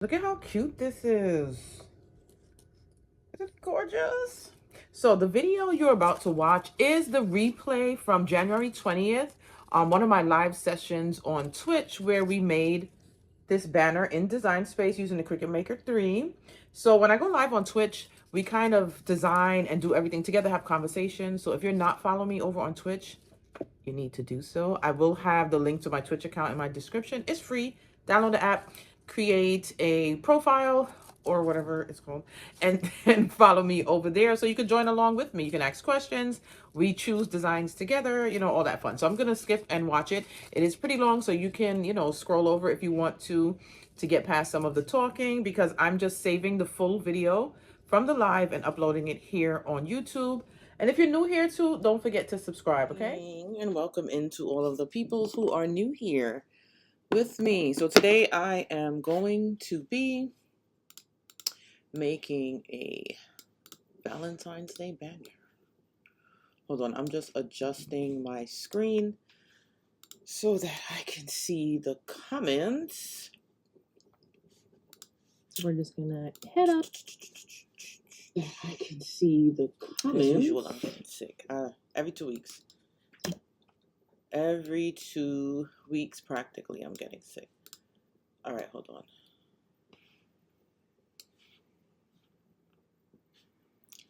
Look at how cute this is. Isn't it gorgeous? So the video you're about to watch is the replay from January 20th on one of my live sessions on Twitch where we made this banner in Design Space using the Cricut Maker 3. So when I go live on Twitch, we kind of design and do everything together, have conversations. So if you're not following me over on Twitch, you need to do so. I will have the link to my Twitch account in my description. It's free. Download the app, create a profile or whatever it's called, and then follow me over there so you can join along with me. You can ask questions. We choose designs together, all that fun. So I'm going to skip and watch it. It is pretty long, so you can, scroll over if you want to get past some of the talking, because I'm just saving the full video from the live and uploading it here on YouTube. And if you're new here too, don't forget to subscribe, okay? And welcome into all of the peoples who are new here with me. So today I am going to be making a Valentine's Day banner. Hold on, I'm just adjusting my screen so that I can see the comments. We're just gonna head up. I can see the comments. As usual, I'm getting sick. Every 2 weeks. Every 2 weeks, practically, I'm getting sick. All right, hold on.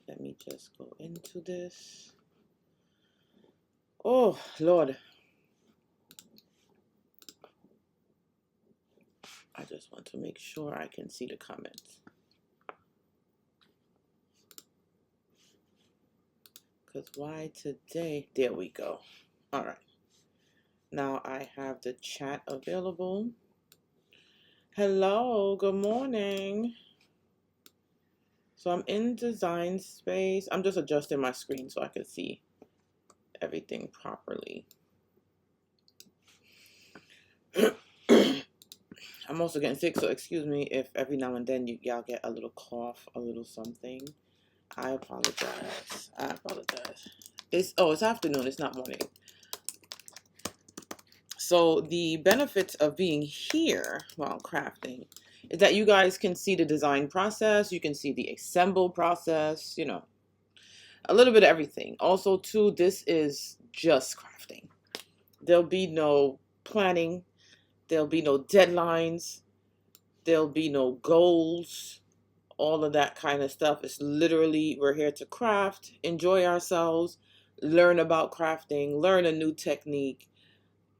Let me just go into this. Oh, Lord. I just want to make sure I can see the comments. Because why today? There we go. All right. Now I have the chat available. Hello, good morning. So I'm in Design Space. I'm just adjusting my screen so I can see everything properly. I'm also getting sick, so excuse me if every now and then y'all get a little cough, a little something. I apologize. I apologize. It's afternoon. It's not morning. So the benefits of being here while crafting is that you guys can see the design process. You can see the assemble process, a little bit of everything. Also, too, this is just crafting. There'll be no planning. There'll be no deadlines. There'll be no goals. All of that kind of stuff. It's literally, we're here to craft, enjoy ourselves, learn about crafting, learn a new technique.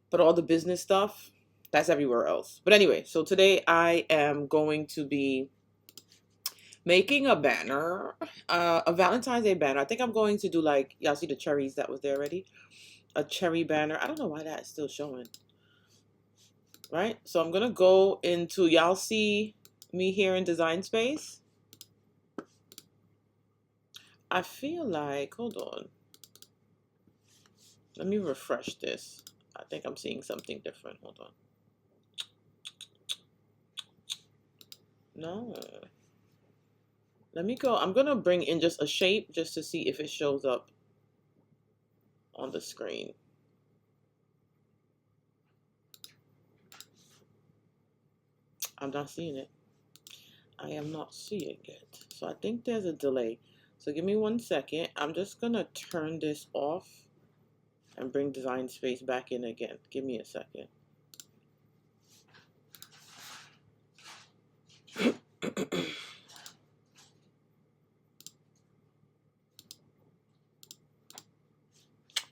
But all the business stuff, that's everywhere else. But anyway, so today I am going to be making a banner, a Valentine's Day banner. I think I'm going to do like, y'all see the cherries that was there already? A cherry banner. I don't know why that is still showing. Right? So I'm going to go into, y'all see me here in Design Space? I feel like, hold on. Let me refresh this. I think I'm seeing something different. Hold on. No. Let me go. I'm going to bring in just a shape just to see if it shows up on the screen. I'm not seeing it. I am not seeing it. So I think there's a delay. So give me 1 second. I'm just going to turn this off and bring Design Space back in again. Give me a second.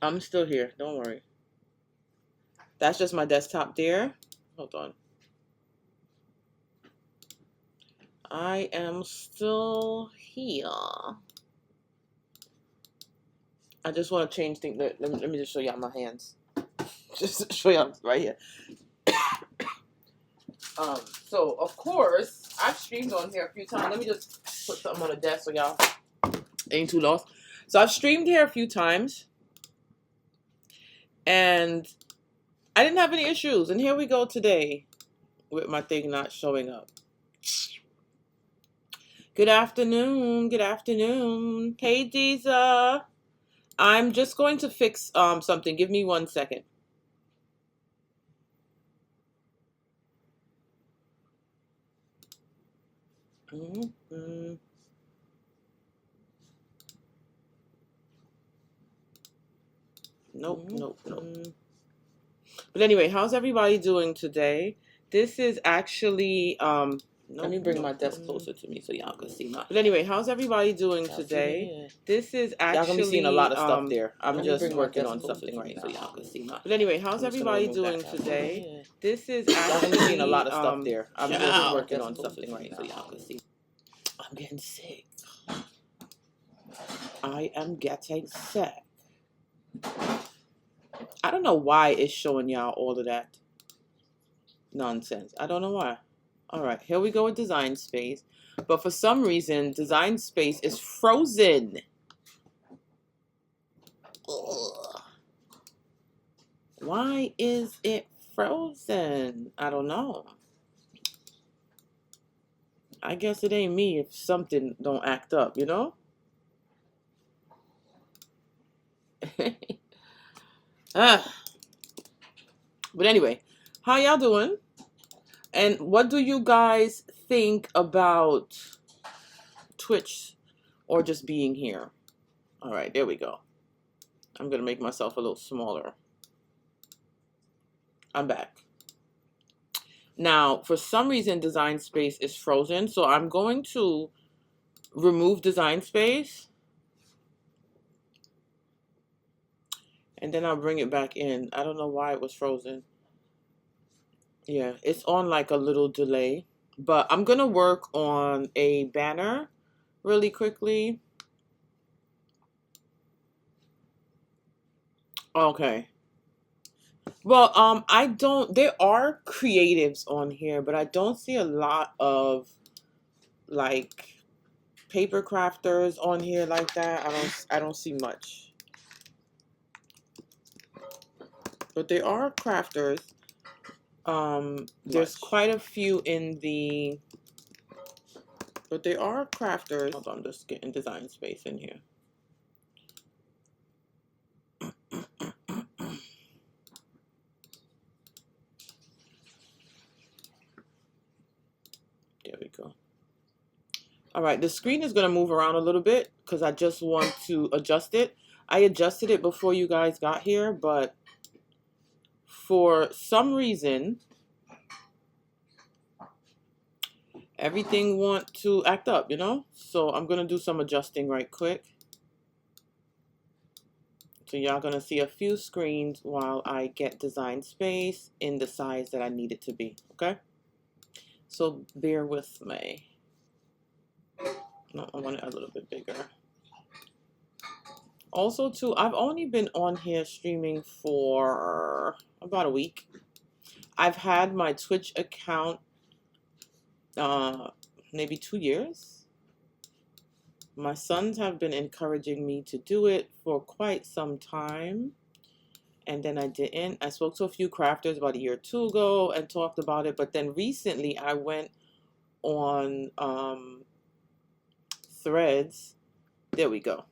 I'm still here. Don't worry. That's just my desktop there. Hold on. I am still here. I just want to change things. Let me just show y'all my hands. Just to show y'all right here. So of course I've streamed on here a few times. Let me just put something on the desk so y'all ain't too lost. So I've streamed here a few times and I didn't have any issues. And here we go today with my thing not showing up. Good afternoon. Good afternoon. Hey, Diza. I'm just going to fix something. Give me 1 second. Mm-hmm. Nope, nope, nope. But anyway, how's everybody doing today? This is actually let me bring my desk closer to me so y'all can see my. But anyway, how's everybody doing today? This is actually y'all gonna be seeing a lot of stuff there. I'm just working on something right now so y'all can see my. But anyway, how's everybody doing today? This is actually y'all gonna be seeing a lot of stuff there. I'm just working on something right now so y'all can see. I'm getting sick. I am getting sick. I don't know why it's showing y'all all of that nonsense. I don't know why. All right, here we go with Design Space. But for some reason, Design Space is frozen. Ugh. Why is it frozen? I don't know. I guess it ain't me if something don't act up, you know? Ah. But anyway, how y'all doing? And what do you guys think about Twitch or just being here? All right, there we go. I'm going to make myself a little smaller. I'm back. Now, for some reason, Design Space is frozen, so I'm going to remove Design Space. And then I'll bring it back in. I don't know why it was frozen. Yeah, it's on like a little delay. But I'm going to work on a banner really quickly. Okay. Well, there are creatives on here, but I don't see a lot of like paper crafters on here like that. I don't see much. But there are crafters. There's quite a few in the, but there are crafters. Hold on, I'm just getting Design Space in here. There we go. All right, the screen is going to move around a little bit because I just want to adjust it. I adjusted it before you guys got here, but for some reason, everything want to act up, you know? So I'm going to do some adjusting right quick. So y'all going to see a few screens while I get Design Space in the size that I need it to be, okay? So bear with me. No, I want it a little bit bigger. Also, too, I've only been on here streaming for about a week. I've had my Twitch account maybe 2 years. My sons have been encouraging me to do it for quite some time. And then I didn't. I spoke to a few crafters about a year or two ago and talked about it. But then recently I went on Threads. There we go.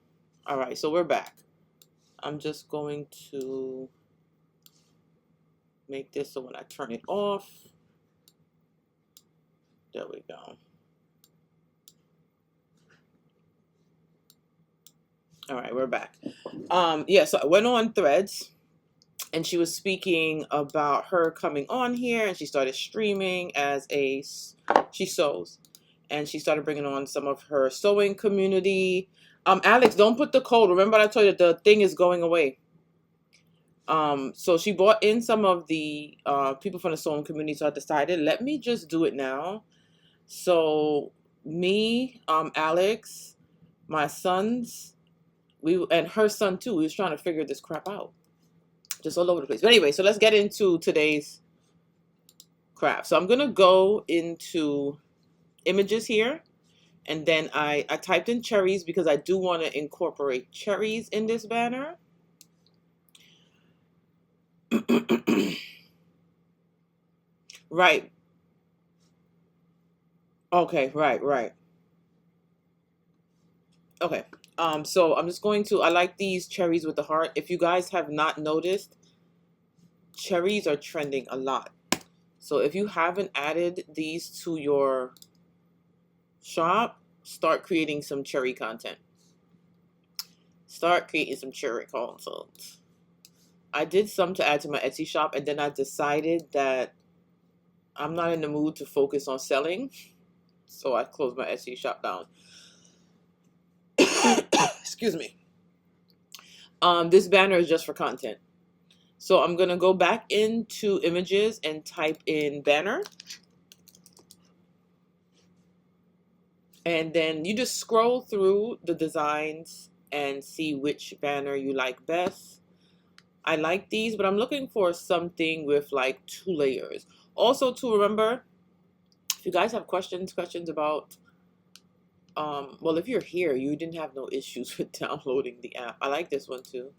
All right, so we're back. I'm just going to make this so when I turn it off, there we go. All right, we're back. Yeah, so I went on Threads and she was speaking about her coming on here and she started streaming as she sews. And she started bringing on some of her sewing community. Alex, don't put the code. Remember I told you the thing is going away. So she brought in some of the people from the sewing community. So I decided, let me just do it now. So me, Alex, my sons, and her son too. We was trying to figure this crap out, just all over the place. But anyway, so let's get into today's craft. So I'm gonna go into images here, and then I typed in cherries because I do want to incorporate cherries in this banner. Right. Okay, right. Okay. So I'm just going to, I like these cherries with the heart. If you guys have not noticed, cherries are trending a lot. So if you haven't added these to your shop, start creating some cherry content. Start creating some cherry content. I did some to add to my Etsy shop, and then I decided that I'm not in the mood to focus on selling, so I closed my Etsy shop down. Excuse me. This banner is just for content. So I'm going to go back into images and type in banner. And then you just scroll through the designs and see which banner you like best. I like these, but I'm looking for something with like 2 layers. Also, to remember, if you guys have questions about, well, if you're here, you didn't have no issues with downloading the app. I like this one too.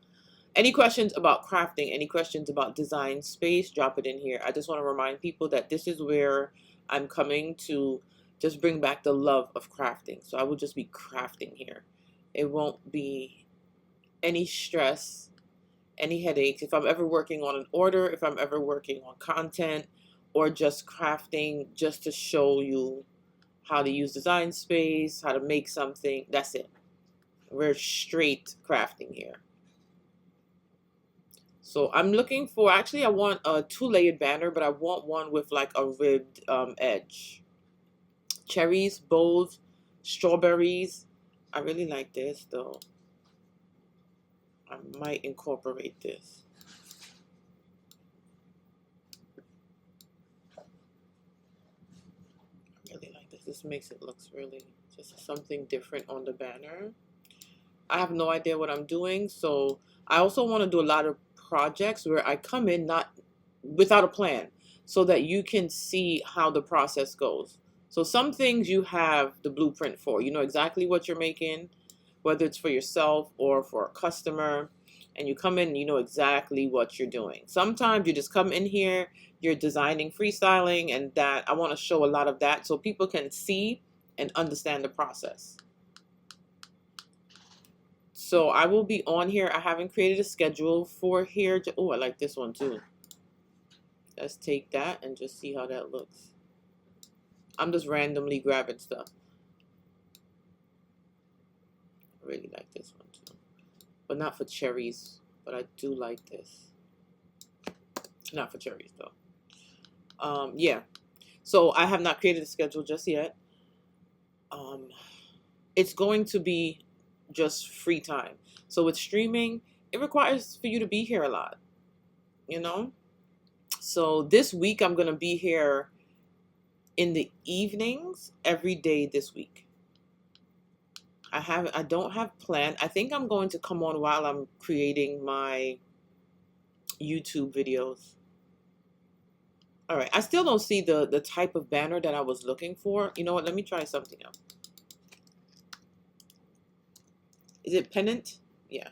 Any questions about crafting, any questions about Design Space, drop it in here. I just want to remind people that this is where I'm coming to just bring back the love of crafting. So I will just be crafting here. It won't be any stress, any headaches. If I'm ever working on an order, if I'm ever working on content, or just crafting just to show you how to use Design Space, how to make something, that's it. We're straight crafting here. So I'm looking for, actually I want a 2-layered banner, but I want one with like a ribbed edge. Cherries, bows, strawberries. I really like this though. I might incorporate this. I really like this. This makes it look really just something different on the banner. I have no idea what I'm doing, so I also want to do a lot of projects where I come in not without a plan, so that you can see how the process goes. So some things you have the blueprint for. You know exactly what you're making, whether it's for yourself or for a customer, and you come in and you know exactly what you're doing. Sometimes you just come in here, you're designing, freestyling, and that I want to show a lot of that so people can see and understand the process. So I will be on here. I haven't created a schedule for here. Oh, I like this one too. Let's take that and just see how that looks. I'm just randomly grabbing stuff. I really like this one too. But not for cherries. But I do like this. Not for cherries though. Yeah. So I have not created a schedule just yet. It's going to be just free time. So with streaming, it requires for you to be here a lot, you know? So this week I'm going to be here in the evenings every day this week. I don't have planned. I think I'm going to come on while I'm creating my YouTube videos. All right. I still don't see the type of banner that I was looking for. You know what? Let me try something else. Is it pennant? Yeah.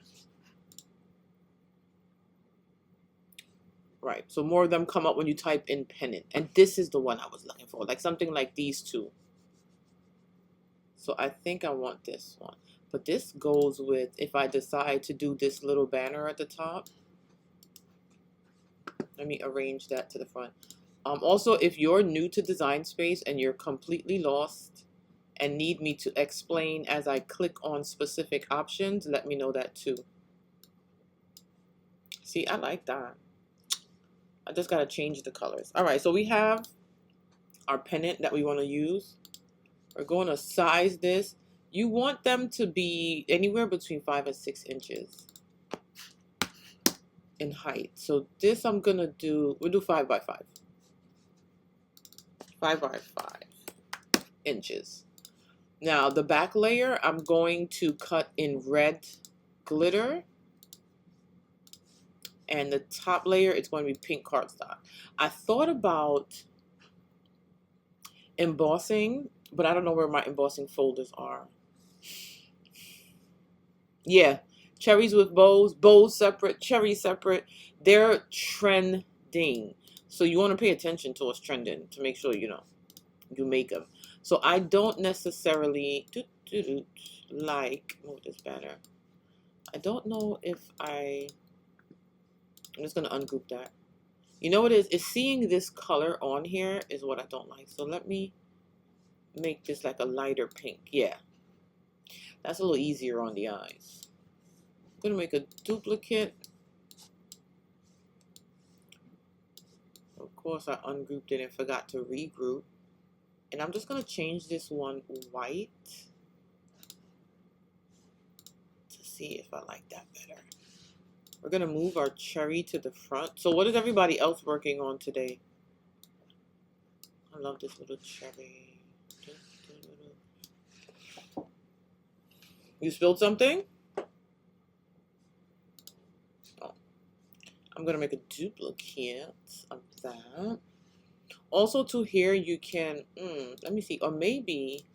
Right. So more of them come up when you type in pennant. And this is the one I was looking for. Like something like these two. So I think I want this one. But this goes with, if I decide to do this little banner at the top. Let me arrange that to the front. Also, if you're new to Design Space and you're completely lost and need me to explain as I click on specific options, let me know that too. See, I like that. I just got to change the colors. All right, so we have our pennant that we want to use. We're going to size this. You want them to be anywhere between 5 and 6 inches in height. So this I'm going to do, we'll do 5 by 5. 5 by 5 inches. Now the back layer, I'm going to cut in red glitter. And the top layer, it's going to be pink cardstock. I thought about embossing, but I don't know where my embossing folders are. Yeah, cherries with bows, bows separate, cherries separate. They're trending. So you want to pay attention to what's trending to make sure, you know, you make them. So I don't necessarily like, move this banner. I don't know if I'm just going to ungroup that. You know what it is? It's seeing this color on here is what I don't like. So let me make this like a lighter pink. Yeah, that's a little easier on the eyes. I'm gonna make a duplicate. Of course, I ungrouped it and forgot to regroup. And I'm just gonna change this one white to see if I like that better. We're gonna move our cherry to the front. So what is everybody else working on today? I love this little cherry. You spilled something? Oh. I'm gonna make a duplicate of that. Also to here you can, let me see, or maybe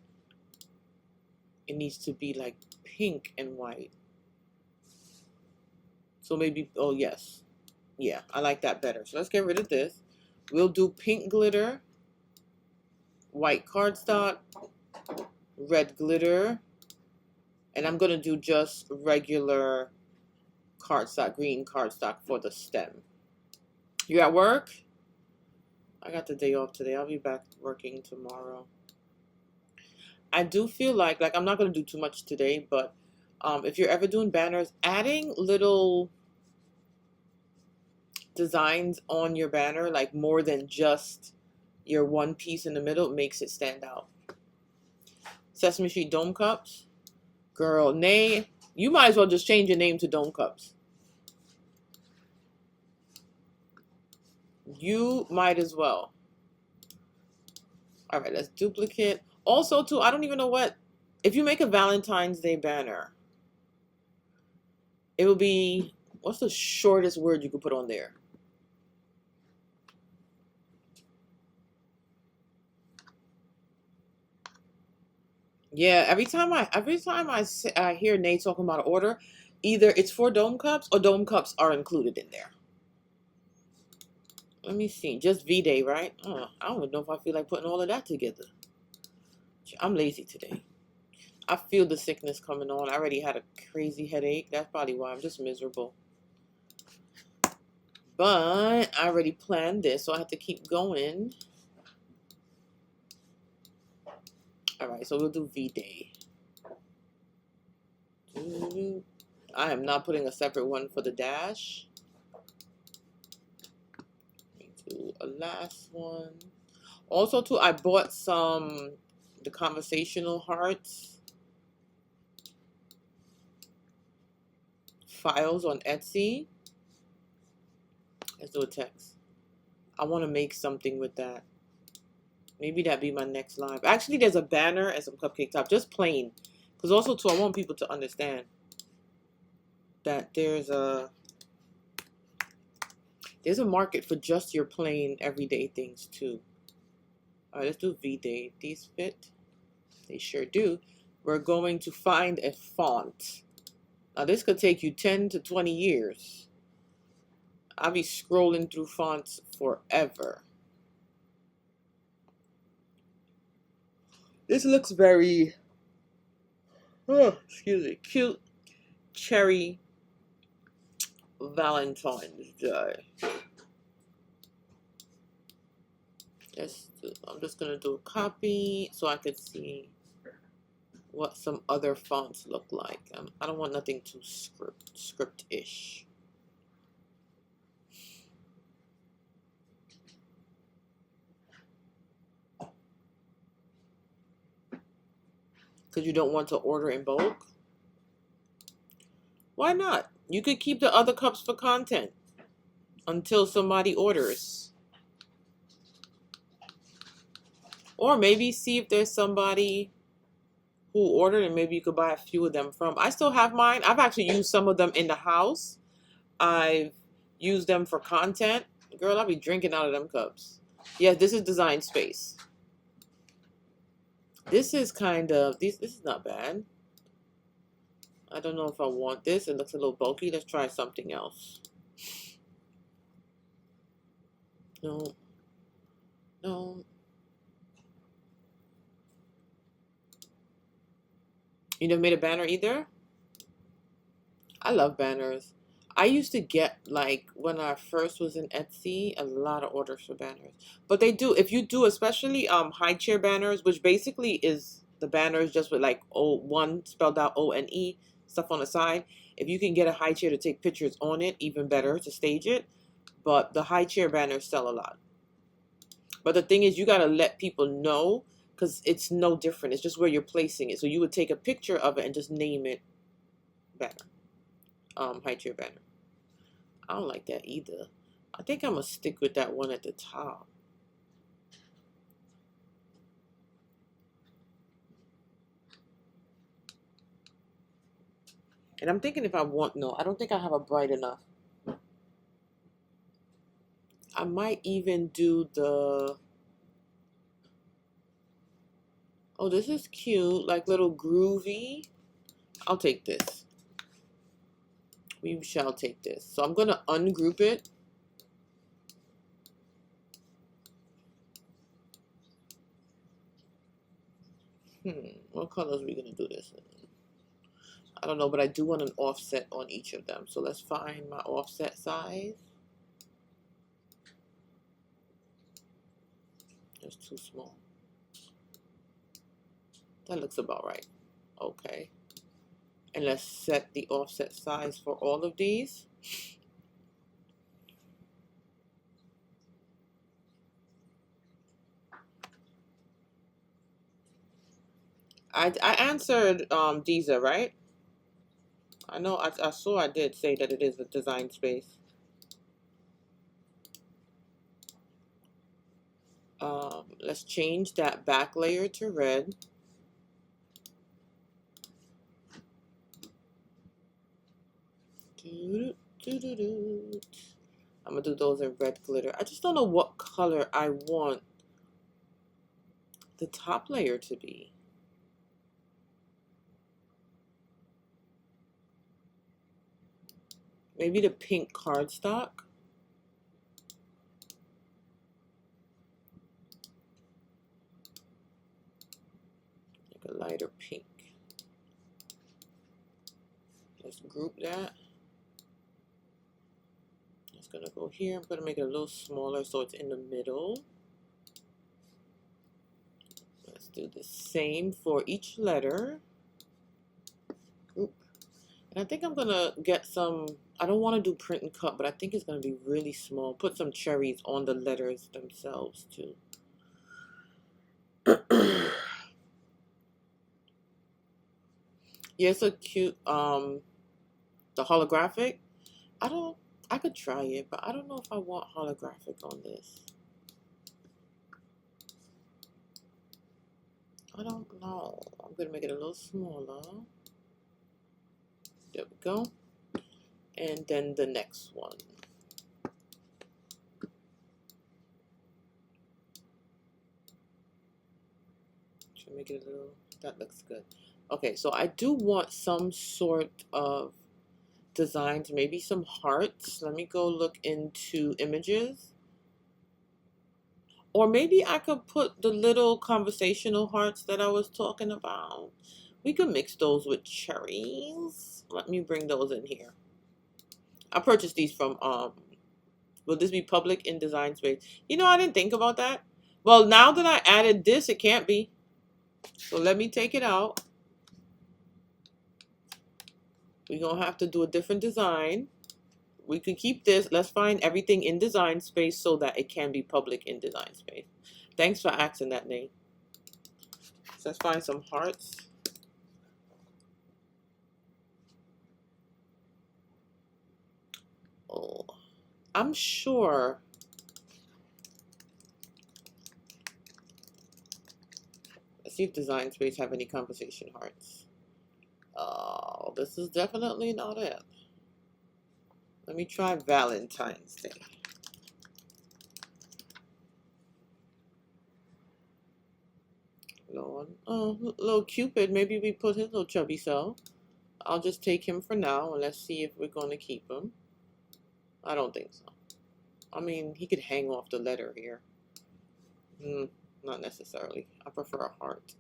it needs to be like pink and white. So maybe, oh yes. Yeah, I like that better. So let's get rid of this. We'll do pink glitter, white cardstock, red glitter, and I'm going to do just regular cardstock, green cardstock for the stem. You at work? I got the day off today. I'll be back working tomorrow. I do feel like I'm not going to do too much today, but if you're ever doing banners, adding little designs on your banner, like more than just your one piece in the middle, makes it stand out. Sesame Street Dome Cups. Girl, nay, you might as well just change your name to Dome Cups. You might as well. All right, let's duplicate. Also, too, I don't even know what, if you make a Valentine's Day banner, it will be, what's the shortest word you could put on there? Yeah, every time I hear Nate talking about an order, either it's for Dome Cups or Dome Cups are included in there. Let me see. Just V-Day, right? I don't even know if I feel like putting all of that together. I'm lazy today. I feel the sickness coming on. I already had a crazy headache. That's probably why I'm just miserable. But I already planned this, so I have to keep going. All right, so we'll do V-Day. I am not putting a separate one for the dash. Do a last one. Also, too, I bought the conversational hearts files on Etsy. Let's do a text. I want to make something with that. Maybe that'd be my next live. Actually, there's a banner and some cupcake top, just plain. Because also, too, I want people to understand that there's a market for just your plain everyday things, too. All right, let's do V-Day. These fit? They sure do. We're going to find a font. Now, this could take you 10 to 20 years. I'll be scrolling through fonts forever. This looks very, excuse me, cute cherry Valentine's Day. I'm just going to do a copy so I could see what some other fonts look like. I don't want nothing too script-ish. Because you don't want to order in bulk? Why not? You could keep the other cups for content until somebody orders. Or maybe see if there's somebody who ordered and maybe you could buy a few of them from. I still have mine. I've actually used some of them in the house. I've used them for content. Girl, I'll be drinking out of them cups. Yeah, this is Design Space. This is kind of, this is not bad. I don't know if I want this. It looks a little bulky. Let's try something else. No. No. You never made a banner either? I love banners. I used to get, like, when I first was in Etsy, a lot of orders for banners. But they do, if you do, especially high chair banners, which basically is the banners just with like one spelled out ONE stuff on the side. If you can get a high chair to take pictures on it, even better to stage it. But the high chair banners sell a lot. But the thing is, you gotta let people know because it's no different. It's just where you're placing it. So you would take a picture of it and just name it banner, high chair banner. I don't like that either. I think I'm gonna stick with that one at the top. And I'm thinking if I want, no, I don't think I have a bright enough. I might even do the, oh, this is cute, like little groovy. I'll take this. We shall take this. So I'm gonna ungroup it. What colors are we gonna do this in? I don't know, but I do want an offset on each of them. So let's find my offset size. It's too small. That looks about right. Okay. And let's set the offset size for all of these. I answered Deezer, right? I know I saw I did say that it is a design space. Let's change that back layer to red. I'm gonna do those in red glitter. I just don't know what color I want the top layer to be. Maybe the pink cardstock. Like a lighter pink. Let's group that. It's gonna go here. I'm gonna make it a little smaller so it's in the middle. Let's do the same for each letter. Group. And I think I'm gonna get some, I don't want to do print and cut, but I think it's gonna be really small. Put some cherries on the letters themselves too. Yeah, it's a cute, the holographic. I could try it, but I don't know if I want holographic on this. I don't know. I'm gonna make it a little smaller. There we go. And then the next one. Should make it a little, that looks good. Okay, so I do want some sort of designs, maybe some hearts. Let me go look into images. Or maybe I could put the little conversational hearts that I was talking about. We could mix those with cherries. Let me bring those in here. I purchased these from, will this be public in Design Space? You know, I didn't think about that. Well, now that I added this, it can't be. So let me take it out. We're going to have to do a different design. We can keep this. Let's find everything in Design Space so that it can be public in Design Space. Thanks for asking that, Nate. So let's find some hearts. Oh, I'm sure. Let's see if Design Space have any conversation hearts. Oh, this is definitely not it. Let me try Valentine's Day. Lord. Oh, little Cupid. Maybe we put his little chubby self. I'll just take him for now and let's see if we're going to keep him. I don't think so. I mean, he could hang off the letter here. Not necessarily. I prefer a heart.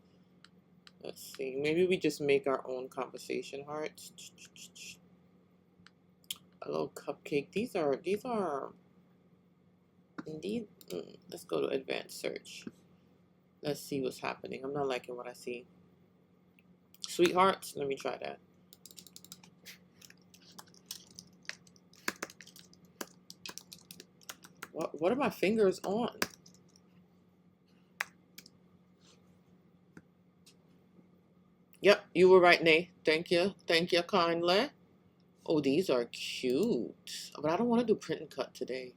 Let's see. Maybe we just make our own conversation hearts. a little cupcake. These indeed. Let's go to advanced search. Let's see what's happening. I'm not liking what I see. Sweethearts, let me try that. What are my fingers on? Yep, you were right, Nay. Thank you. Thank you kindly. Oh, these are cute. But I don't want to do print and cut today.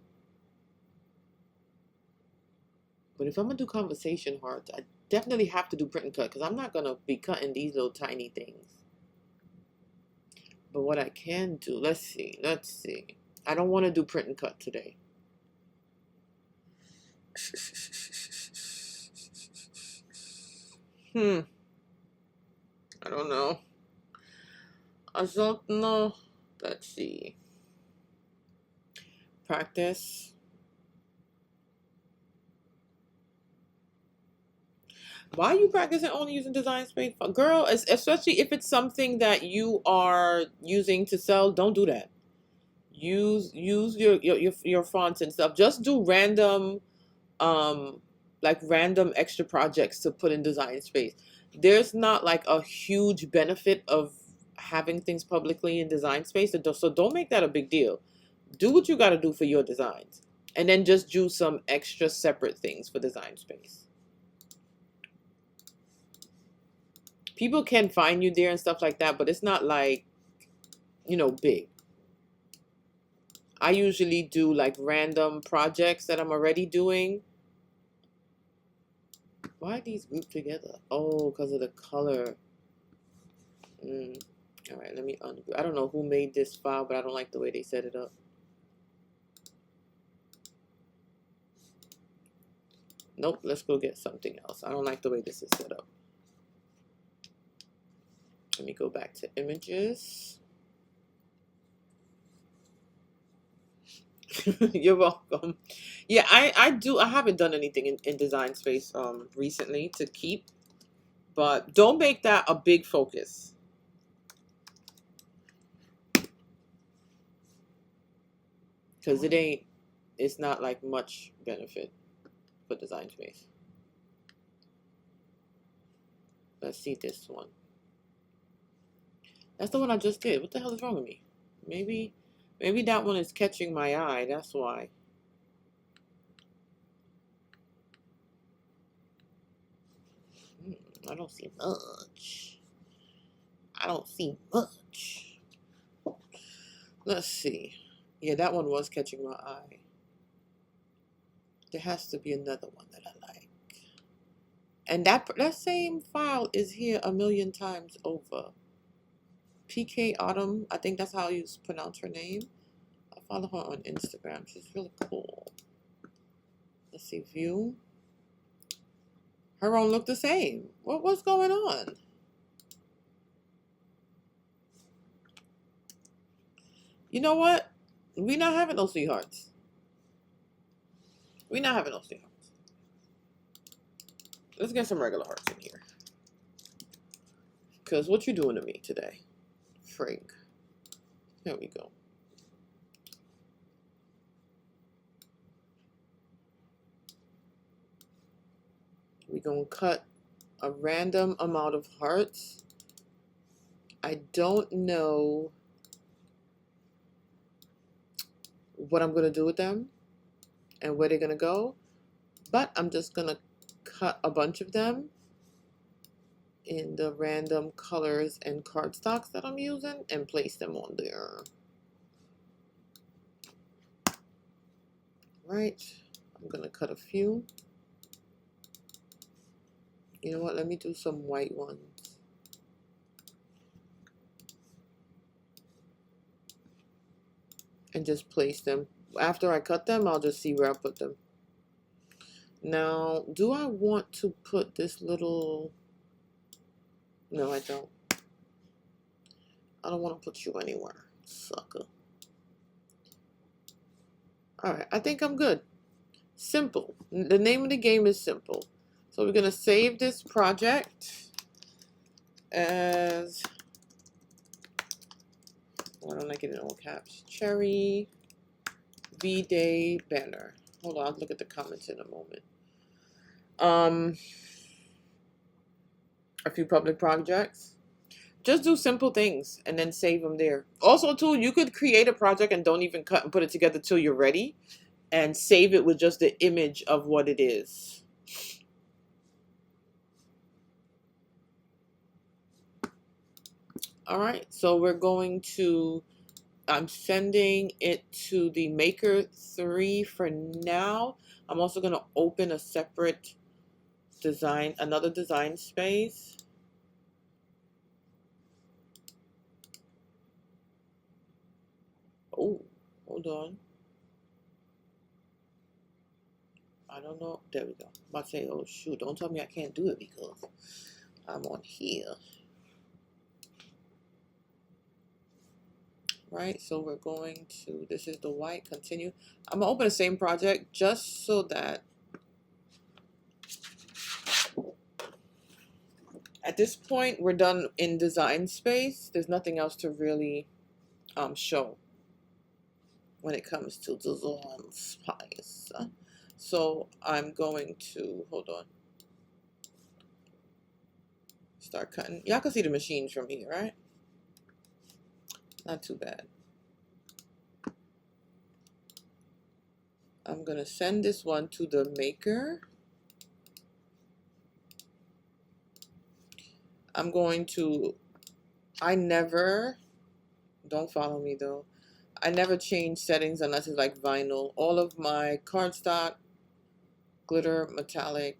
But if I'm going to do conversation hearts, I definitely have to do print and cut because I'm not going to be cutting these little tiny things. But what I can do, let's see. I don't want to do print and cut today. I don't know. I don't know. Let's see. Practice. Why are you practicing only using Design Space? Girl, especially if it's something that you are using to sell, don't do that. Use your fonts and stuff. Just do random like random extra projects to put in Design Space. There's not like a huge benefit of having things publicly in Design Space, so don't make that a big deal. Do what you got to do for your designs, and then just do some extra separate things for Design Space. People can find you there and stuff like that, but it's not like, you know, big. I usually do like random projects that I'm already doing. Why are these grouped together? Oh, because of the color. All right, let me ungroup. I don't know who made this file, but I don't like the way they set it up. Nope, let's go get something else. I don't like the way this is set up. Let me go back to images. You're welcome. Yeah, I haven't done anything in Design Space recently to keep, but don't make that a big focus. Because it's not like much benefit for Design Space. Let's see this one. That's the one I just did. What the hell is wrong with me? Maybe that one is catching my eye. That's why. I don't see much. I don't see much. Let's see. Yeah, that one was catching my eye. There has to be another one that I like. And that same file is here a million times over. PK Autumn, I think that's how you pronounce her name. I follow her on Instagram. She's really cool. Let's see, view. Her own look the same. What's going on? You know what? We not having no sweethearts. We not having no sweethearts. Let's get some regular hearts in here. Because what you doing to me today? Frig. There we go. We're going to cut a random amount of hearts. I don't know what I'm going to do with them and where they're going to go, but I'm just going to cut a bunch of them in the random colors and cardstocks that I'm using and place them on there. Right. I'm going to cut a few. You know what? Let me do some white ones. And just place them. After I cut them, I'll just see where I put them. Now, do I want to put this little... No, I don't. I don't want to put you anywhere, sucker. Alright, I think I'm good. Simple. The name of the game is simple. So we're going to save this project as I don't like it in all caps. Cherry V-Day banner. Hold on, I'll look at the comments in a moment. A few public projects. Just do simple things and then save them there. Also, too, you could create a project and don't even cut and put it together till you're ready and save it with just the image of what it is. All right, so we're going to, I'm sending it to the Maker 3 for now. I'm also going to open a separate design, another design space. Oh, hold on. I don't know. There we go. I'm about to say, oh shoot, don't tell me I can't do it because I'm on here. Right, so we're going to, this is the white, continue. I'm gonna open the same project just so that at this point we're done in design space. There's nothing else to really show when it comes to design space. So I'm going to, hold on, start cutting. Y'all can see the machines from here, right? Not too bad. I'm gonna send this one to the maker. I'm going to, I never, don't follow me though. I never change settings unless it's like vinyl. All of my cardstock, glitter, metallic,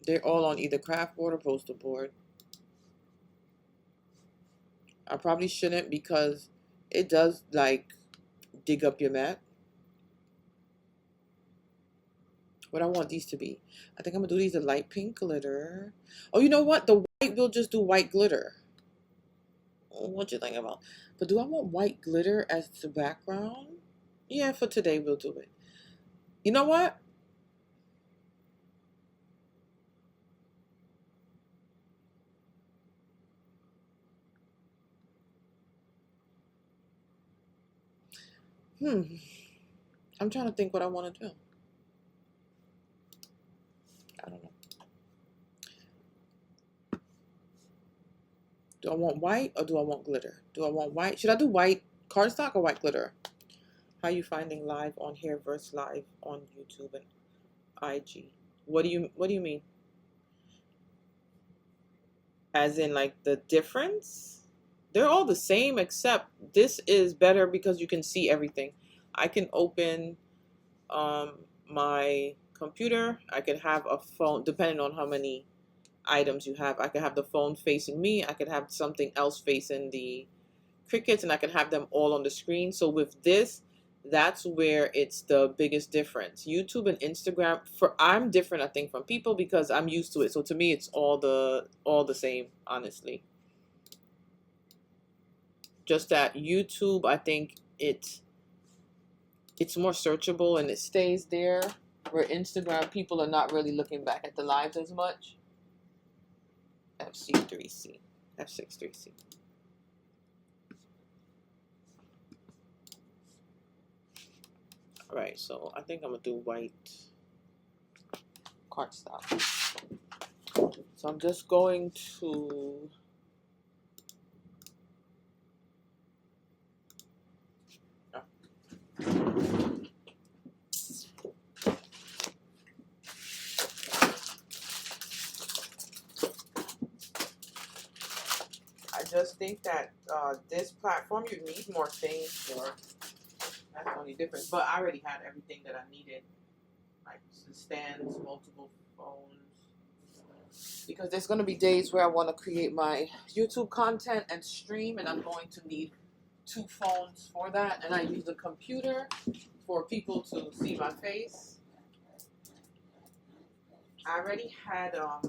they're all on either craft board or poster board. I probably shouldn't because it does like dig up your mat. What I want these to be. I think I'm gonna do these a light pink glitter. Oh, you know what? The white will just do white glitter. What you think about? But do I want white glitter as the background? Yeah, for today we'll do it. You know what? I'm trying to think what I want to do. I don't know. Do I want white or do I want glitter? Do I want white? Should I do white cardstock or white glitter? How are you finding live on here versus live on YouTube and IG? What do you mean? As in like the difference? They're all the same except this is better because you can see everything. I can open my computer. I can have a phone depending on how many items you have. I could have the phone facing me. I could have something else facing the Cricuts, and I can have them all on the screen. So with this, that's where it's the biggest difference. YouTube and Instagram, I'm different, I think, from people because I'm used to it. So to me, it's all the same, honestly. Just that YouTube, I think it's more searchable and it stays there. Where Instagram, people are not really looking back at the lives as much. FC3C, F63C. All right, so I think I'm gonna do white cardstock. So I'm just going to I just think that this platform you need more things for. That's the only difference. But I already had everything that I needed, like the stands, multiple phones. Because there's going to be days where I want to create my YouTube content and stream, and I'm going to need 2 phones for that. And I use a computer for people to see my face. I already had 2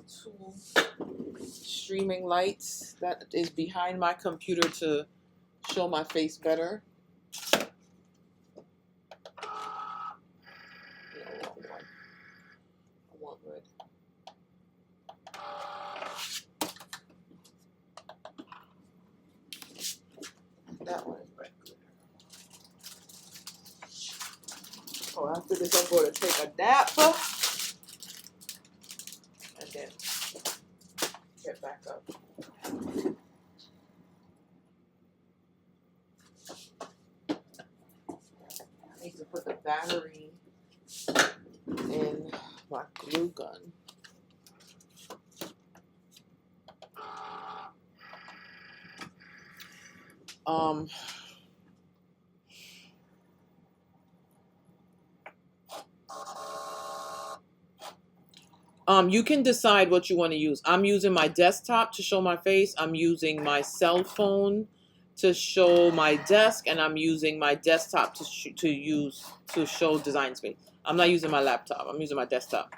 streaming lights that is behind my computer to show my face better. I want red. That one is red. After this, I'm going to take a nap and then get back up. I need to put the battery in my glue gun. You can decide what you want to use. I'm using my desktop to show my face. I'm using my cell phone to show my desk, and I'm using my desktop to show Design Space. I'm not using my laptop. I'm using my desktop.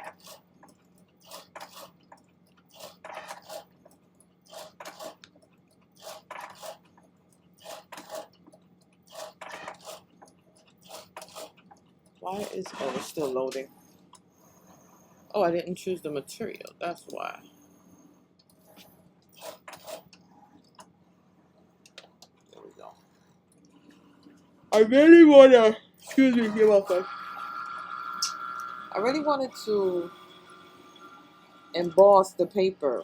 Why is it's still loading? Oh, I didn't choose the material. That's why. There we go. I really wanna. Excuse me. You're welcome. I really wanted to emboss the paper,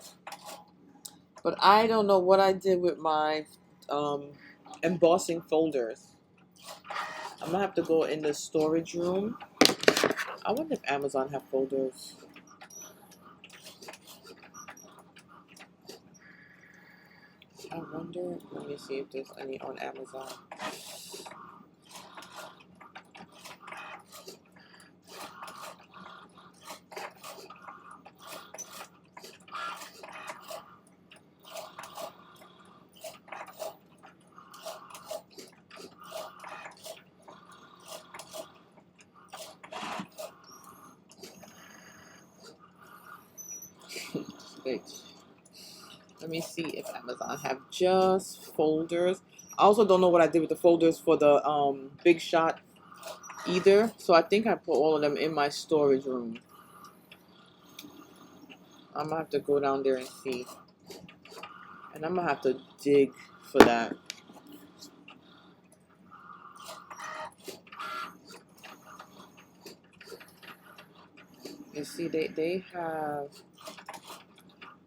but I don't know what I did with my embossing folders. I'm gonna have to go in the storage room. I wonder if Amazon have folders. I wonder. Let me see if there's any on Amazon. Wait. Let me see if Amazon have just folders. I also don't know what I did with the folders for the Big Shot either. So I think I put all of them in my storage room. I'm gonna have to go down there and see. And I'm gonna have to dig for that. You see, they have.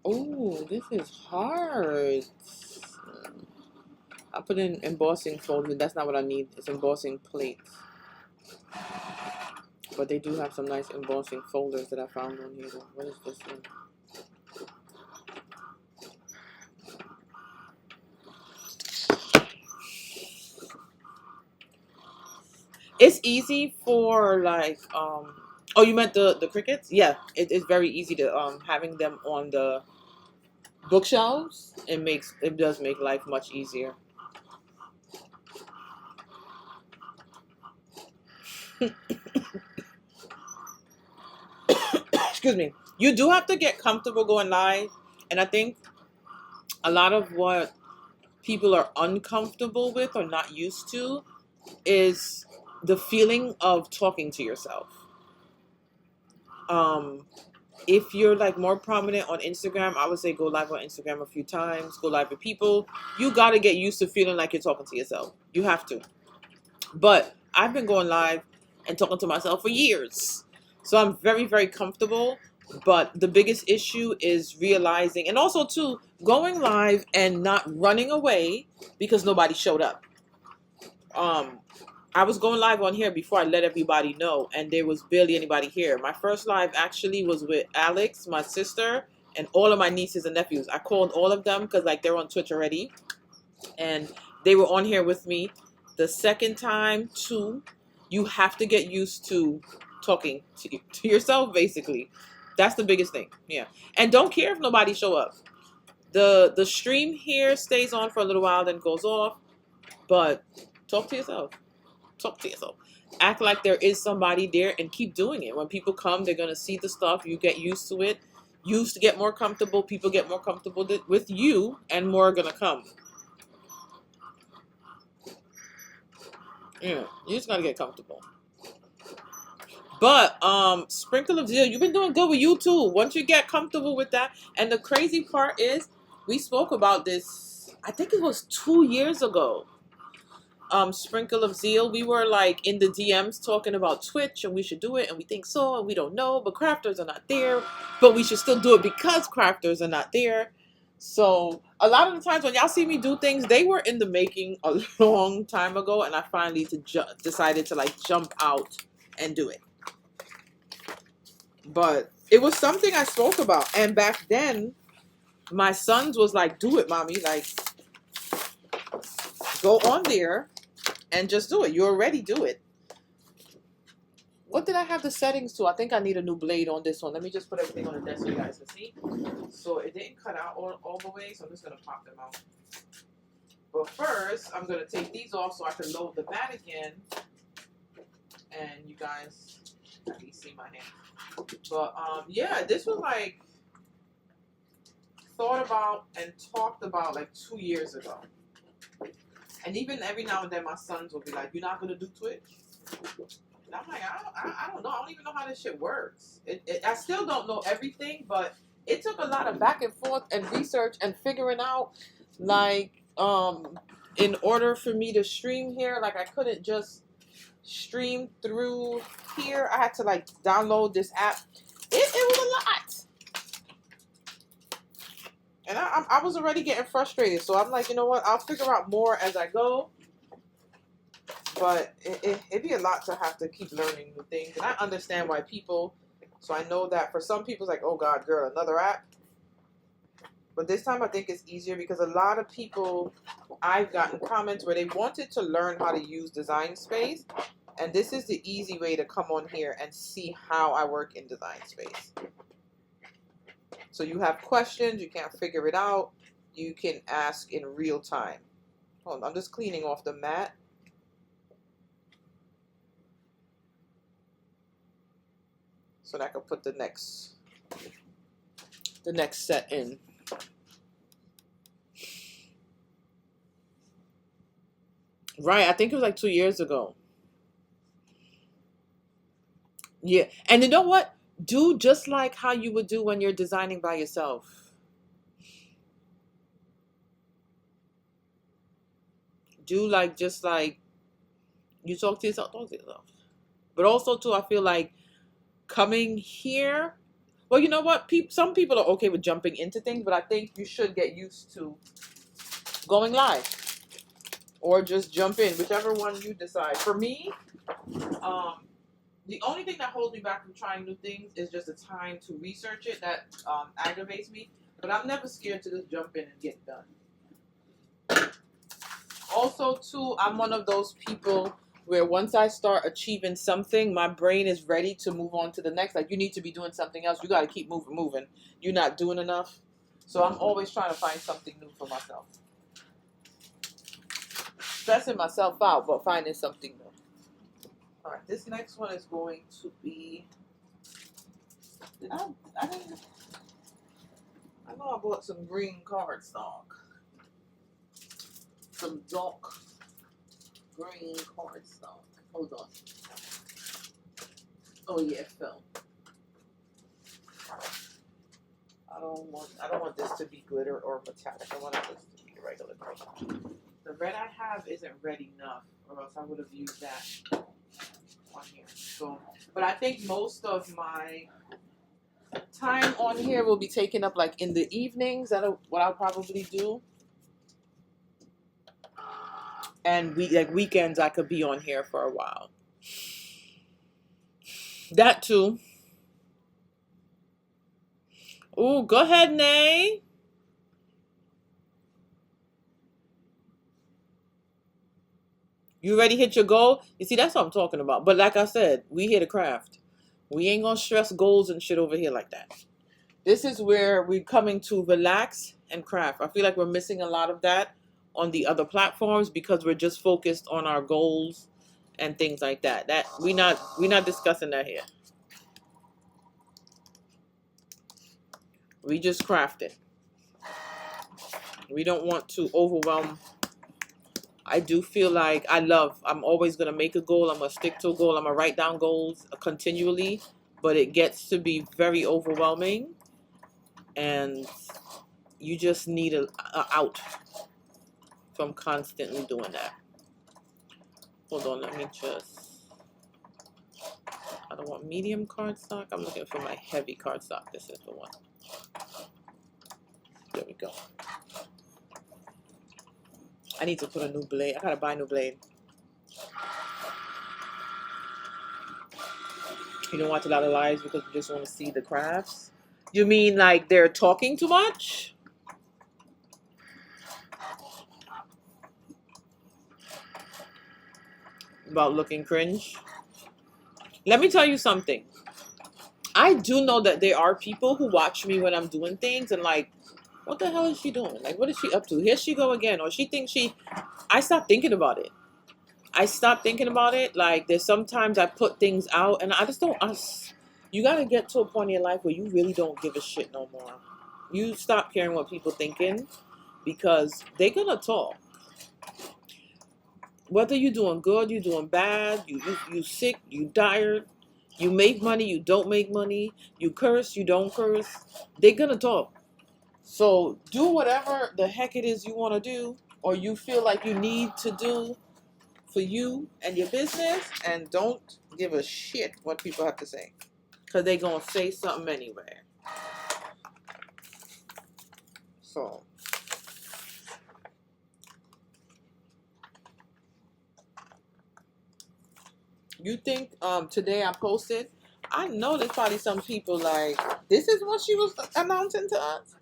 Oh, this is hard. I put in embossing folder. That's not what I need. It's embossing plates. But they do have some nice embossing folders that I found on here. What is this one? It's easy for like oh, you meant the Cricuts? Yeah, it is very easy to having them on the bookshelves. It does make life much easier. Excuse me. You do have to get comfortable going live, and I think a lot of what people are uncomfortable with or not used to is the feeling of talking to yourself. If you're like more prominent on Instagram, I would say go live on Instagram a few times, go live with people. You got to get used to feeling like you're talking to yourself. You have to. But I've been going live and talking to myself for years. So I'm very, very comfortable. But the biggest issue is realizing, and also too, going live and not running away because nobody showed up. I was going live on here before I let everybody know, and there was barely anybody here. My first live actually was with Alex, my sister, and all of my nieces and nephews. I called all of them because like they're on Twitch already, and they were on here with me. The second time, too, you have to get used to talking to yourself, basically. That's the biggest thing, yeah. And don't care if nobody show up. The stream here stays on for a little while, then goes off, but talk to yourself. Talk to yourself. Act like there is somebody there and keep doing it. When people come, they're going to see the stuff. You get used to it. You used to get more comfortable. People get more comfortable with you, and more are going to come. Yeah, you just got to get comfortable. But Sprinkle of Zeal, you've been doing good with you too. Once you get comfortable with that. And the crazy part is, we spoke about this, I think it was 2 years ago. Sprinkle of Zeal, we were like in the DMs talking about Twitch and we should do it and we think so and we don't know, but crafters are not there, but we should still do it because crafters are not there. So a lot of the times when y'all see me do things, they were in the making a long time ago, and I finally decided to like jump out and do it. But it was something I spoke about, and back then my sons was like, do it, mommy, like go on there and just do it. You already do it. What did I have the settings to? I think I need a new blade on this one. Let me just put everything on the desk so you guys can see. So it didn't cut out all the way, so I'm just going to pop them out. But first, I'm going to take these off so I can load the mat again. And you guys can see my hand. But yeah, this was like thought about and talked about like 2 years ago. And even every now and then my sons will be like, you're not going to do Twitch? And I'm like, I don't know. I don't even know how this shit works. I still don't know everything, but it took a lot of back and forth and research and figuring out, like, in order for me to stream here, like, I couldn't just stream through here. I had to, like, download this app. It was a lot. And I was already getting frustrated. So I'm like, you know what? I'll figure out more as I go. But it'd be a lot to have to keep learning new things. And I understand why people, so I know that for some people it's like, oh God, girl, another app. But this time I think it's easier because a lot of people, I've gotten comments where they wanted to learn how to use Design Space. And this is the easy way to come on here and see how I work in Design Space. So you have questions, you can't figure it out, you can ask in real time. Hold on, I'm just cleaning off the mat. So that I can put the next set in. Right, I think it was like 2 years ago. Yeah, and you know what? Do just like how you would do when you're designing by yourself. Do like just like you talk to yourself. But also too, I feel like coming here. Well, you know what? Some people are okay with jumping into things, but I think you should get used to going live or just jump in, whichever one you decide. For me, the only thing that holds me back from trying new things is just the time to research it. That aggravates me. But I'm never scared to just jump in and get done. Also, too, I'm one of those people where once I start achieving something, my brain is ready to move on to the next. Like, you need to be doing something else. You got to keep moving. You're not doing enough. So I'm always trying to find something new for myself. Stressing myself out, but finding something new. All right, this next one is going to be... I know I bought some green cardstock. Some dark green cardstock. Hold on. Oh yeah, it fell. I don't want this to be glitter or metallic. I want this to be regular green. The red I have isn't red enough, or else I would have used that on here. So, but I think most of my time on here will be taken up like in the evenings. That's what I'll probably do. And weekends I could be on here for a while. That too. Ooh, go ahead, Nay. You already hit your goal? You see, that's what I'm talking about. But like I said, we here to craft. We ain't gonna stress goals and shit over here like that. This is where we're coming to relax and craft. I feel like we're missing a lot of that on the other platforms because we're just focused on our goals and things like that. That we're not discussing that here. We just craft it. We don't want to overwhelm. I do feel like I'm always going to make a goal. I'm going to stick to a goal. I'm going to write down goals continually, but it gets to be very overwhelming and you just need a out from constantly doing that. Hold on, let me just... I don't want medium cardstock. I'm looking for my heavy cardstock. This is the one. There we go. I need to put a new blade. I gotta buy a new blade. You don't watch a lot of lives because you just want to see the crafts? You mean like they're talking too much? About looking cringe? Let me tell you something. I do know that there are people who watch me when I'm doing things and like, what the hell is she doing? Like, what is she up to? Here she go again. Or she thinks she... I stopped thinking about it. Like, there's sometimes I put things out and I just don't... You got to get to a point in your life where you really don't give a shit no more. You stop caring what people thinking because they're going to talk. Whether you're doing good, you're doing bad, you sick, you tired, you make money, you don't make money, you curse, you don't curse, they're going to talk. So do whatever the heck it is you want to do or you feel like you need to do for you and your business, and don't give a shit what people have to say because they're going to say something anyway. So you think today I posted, I know there's probably some people like, this is what she was announcing to us?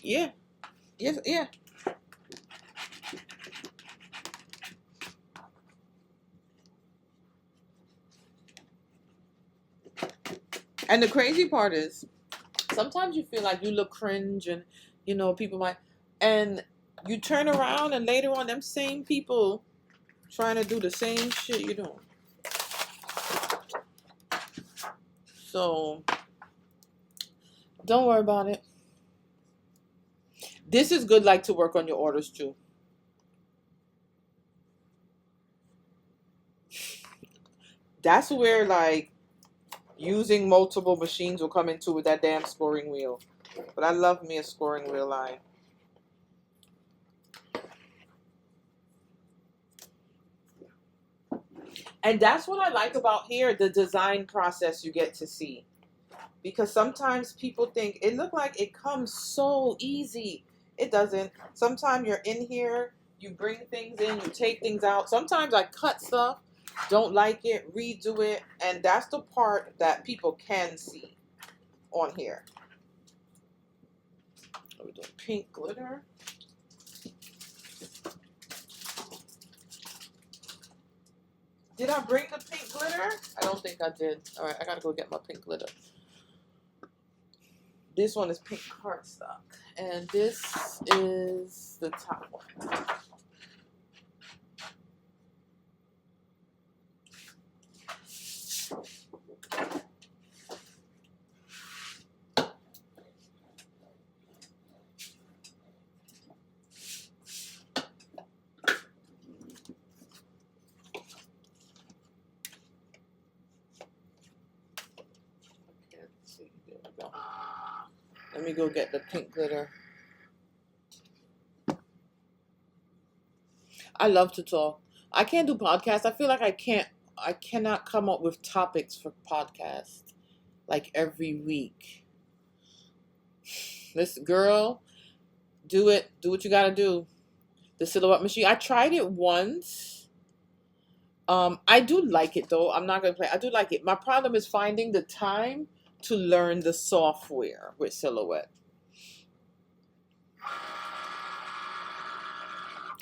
Yeah. Yes, yeah. And the crazy part is, sometimes you feel like you look cringe and, you know, people might, and you turn around and later on them same people trying to do the same shit you're doing. So, don't worry about it. This is good, like, to work on your orders too. That's where, like, using multiple machines will come into with that damn scoring wheel. But I love me a scoring wheel line. And that's what I like about here, the design process you get to see. Because sometimes people think it look like it comes so easy. It doesn't. Sometimes you're in here, you bring things in, you take things out. Sometimes I cut stuff, don't like it, redo it. And that's the part that people can see on here. We're doing pink glitter. Did I bring the pink glitter? I don't think I did. All right, I gotta go get my pink glitter. This one is pink cardstock, and this is the top one. Let me go get the pink glitter. I love to talk. I can't do podcasts. I feel like I cannot come up with topics for podcasts like every week. This girl, do it. Do what you gotta do. The silhouette machine. I tried it once. I do like it though. I'm not gonna play. I do like it. My problem is finding the time to learn the software with silhouette.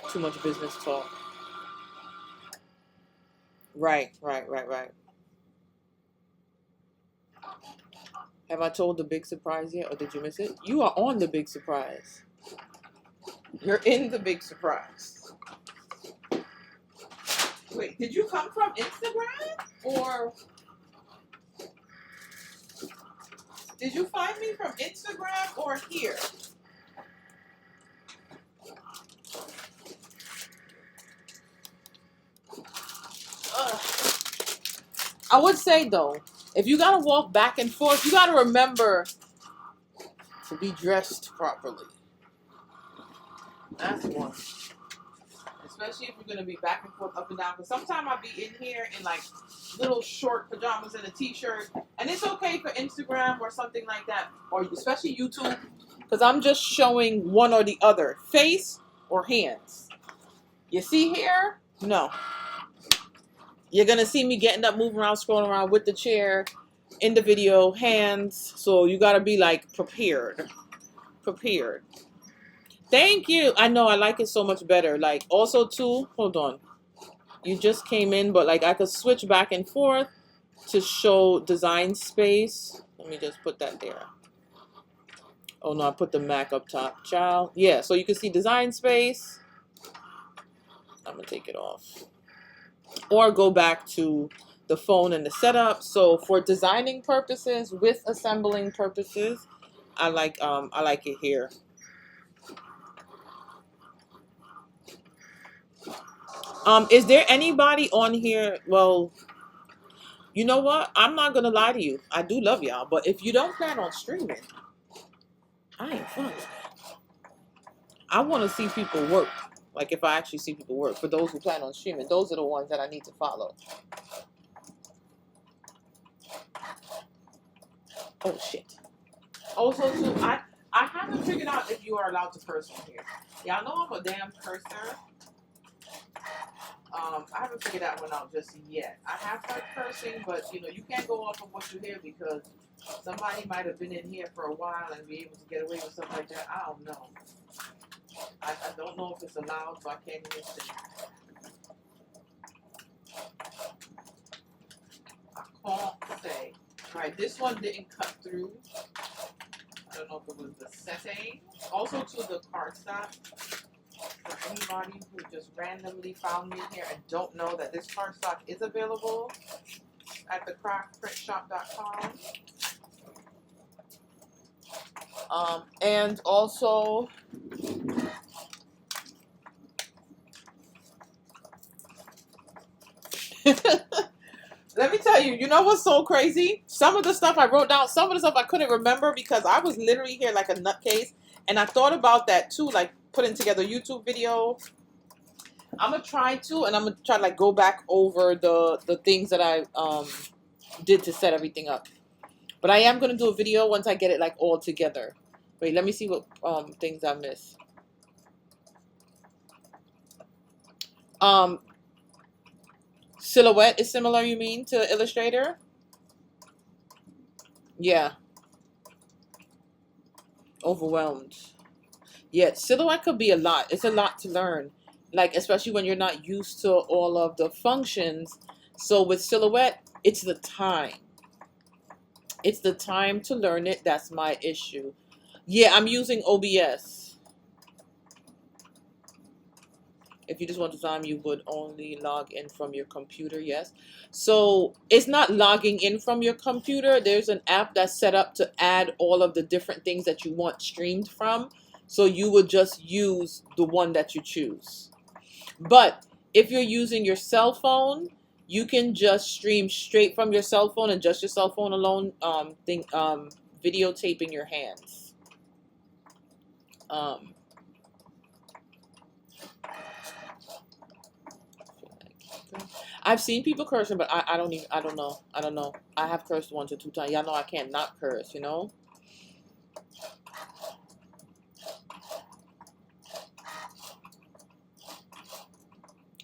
Too much business talk. Right. Have I told the big surprise yet, or did you miss it? You are on the big surprise. You're in the big surprise. Wait, did you come from Instagram? Or did you find me from Instagram or here? I would say though, if you gotta walk back and forth, you gotta remember to be dressed properly. That's one. especially if you're going to be back and forth, up and down. Because sometimes I'll be in here in like little short pajamas and a t-shirt. And it's okay for Instagram or something like that. Or especially YouTube. Because I'm just showing one or the other. Face or hands. You see here? No. You're going to see me getting up, moving around, scrolling around with the chair in the video. Hands. So you got to be like prepared. Prepared. Thank you. I know, I like it so much better. Like, also too, hold on. You just came in, but like I could switch back and forth to show design space. Let me just put that there. Oh no, I put the Mac up top. Child. Yeah, so you can see design space. I'm gonna take it off. Or go back to the phone and the setup. So for designing purposes, with assembling purposes, I like it here. Is there anybody on here? Well, you know what? I'm not gonna lie to you. I do love y'all, but if you don't plan on streaming, I ain't fun. I want to see people work. Like if I actually see people work. For those who plan on streaming, those are the ones that I need to follow. Oh shit. Also, too, I haven't figured out if you are allowed to curse on here. Y'all know I'm a damn cursor. I haven't figured that one out just yet. I have heard cursing, but you know, you can't go off of what you hear because somebody might have been in here for a while and be able to get away with stuff like that. I don't know. I don't know if it's allowed, so I can't even say. I can't say. Alright, this one didn't cut through. I don't know if it was the setting. Also to the cardstock. For anybody who just randomly found me here and don't know that this cardstock is available at the craftprintshop.com. And also let me tell you, you know what's so crazy? Some of the stuff I wrote down, some of the stuff I couldn't remember because I was literally here like a nutcase. And I thought about that too, like putting together a YouTube video. I'm going to try to, and I'm going to try to like go back over the things that I did to set everything up. But I am going to do a video once I get it like all together. Wait, let me see what things I missed. Silhouette is similar, you mean, to Illustrator? Yeah. Overwhelmed. Yeah, silhouette could be a lot. It's a lot to learn. Like, especially when you're not used to all of the functions. So with silhouette, it's the time. It's the time to learn it. That's my issue. Yeah, I'm using OBS. If you just want to design, you would only log in from your computer, yes. So it's not logging in from your computer. There's an app that's set up to add all of the different things that you want streamed from. So you would just use the one that you choose. But if you're using your cell phone, you can just stream straight from your cell phone and just your cell phone alone, videotaping your hands. I've seen people cursing, but I don't know. I have cursed 1 to 2 times. Y'all know I can't not curse, you know?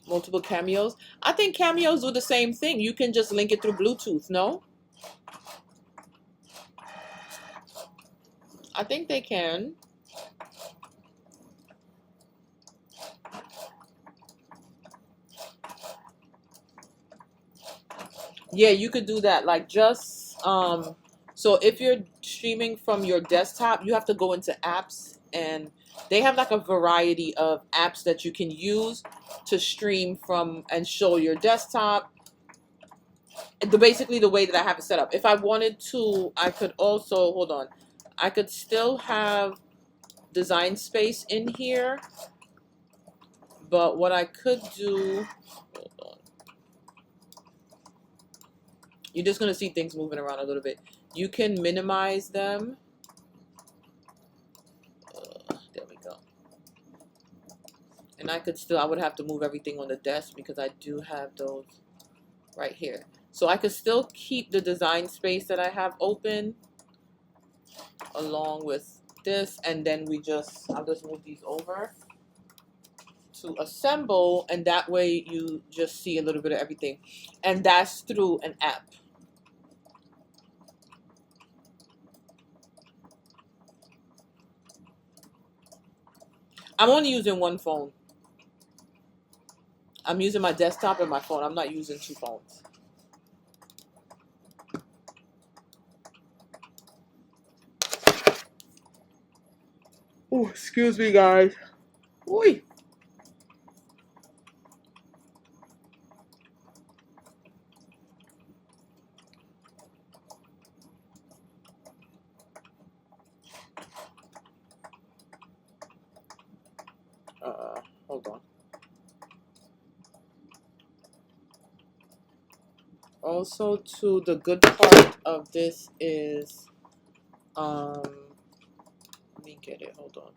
Multiple cameos. I think cameos do the same thing. You can just link it through Bluetooth, no? I think they can. Yeah, you could do that. Like just so if you're streaming from your desktop, you have to go into apps, and they have like a variety of apps that you can use to stream from and show your desktop. Basically the way that I have it set up. If I wanted to, I could also, hold on, I could still have Design Space in here, but what I could do, hold on. You're just going to see things moving around a little bit. You can minimize them. There we go. And I would have to move everything on the desk because I do have those right here. So I could still keep the design space that I have open along with this, and then I'll just move these over to assemble, and that way you just see a little bit of everything. And that's through an app. I'm only using one phone. I'm using my desktop and my phone. I'm not using two phones. Oh, excuse me, guys. Oi. Hold on. Also, too, the good part of this is, let me get it. Hold on.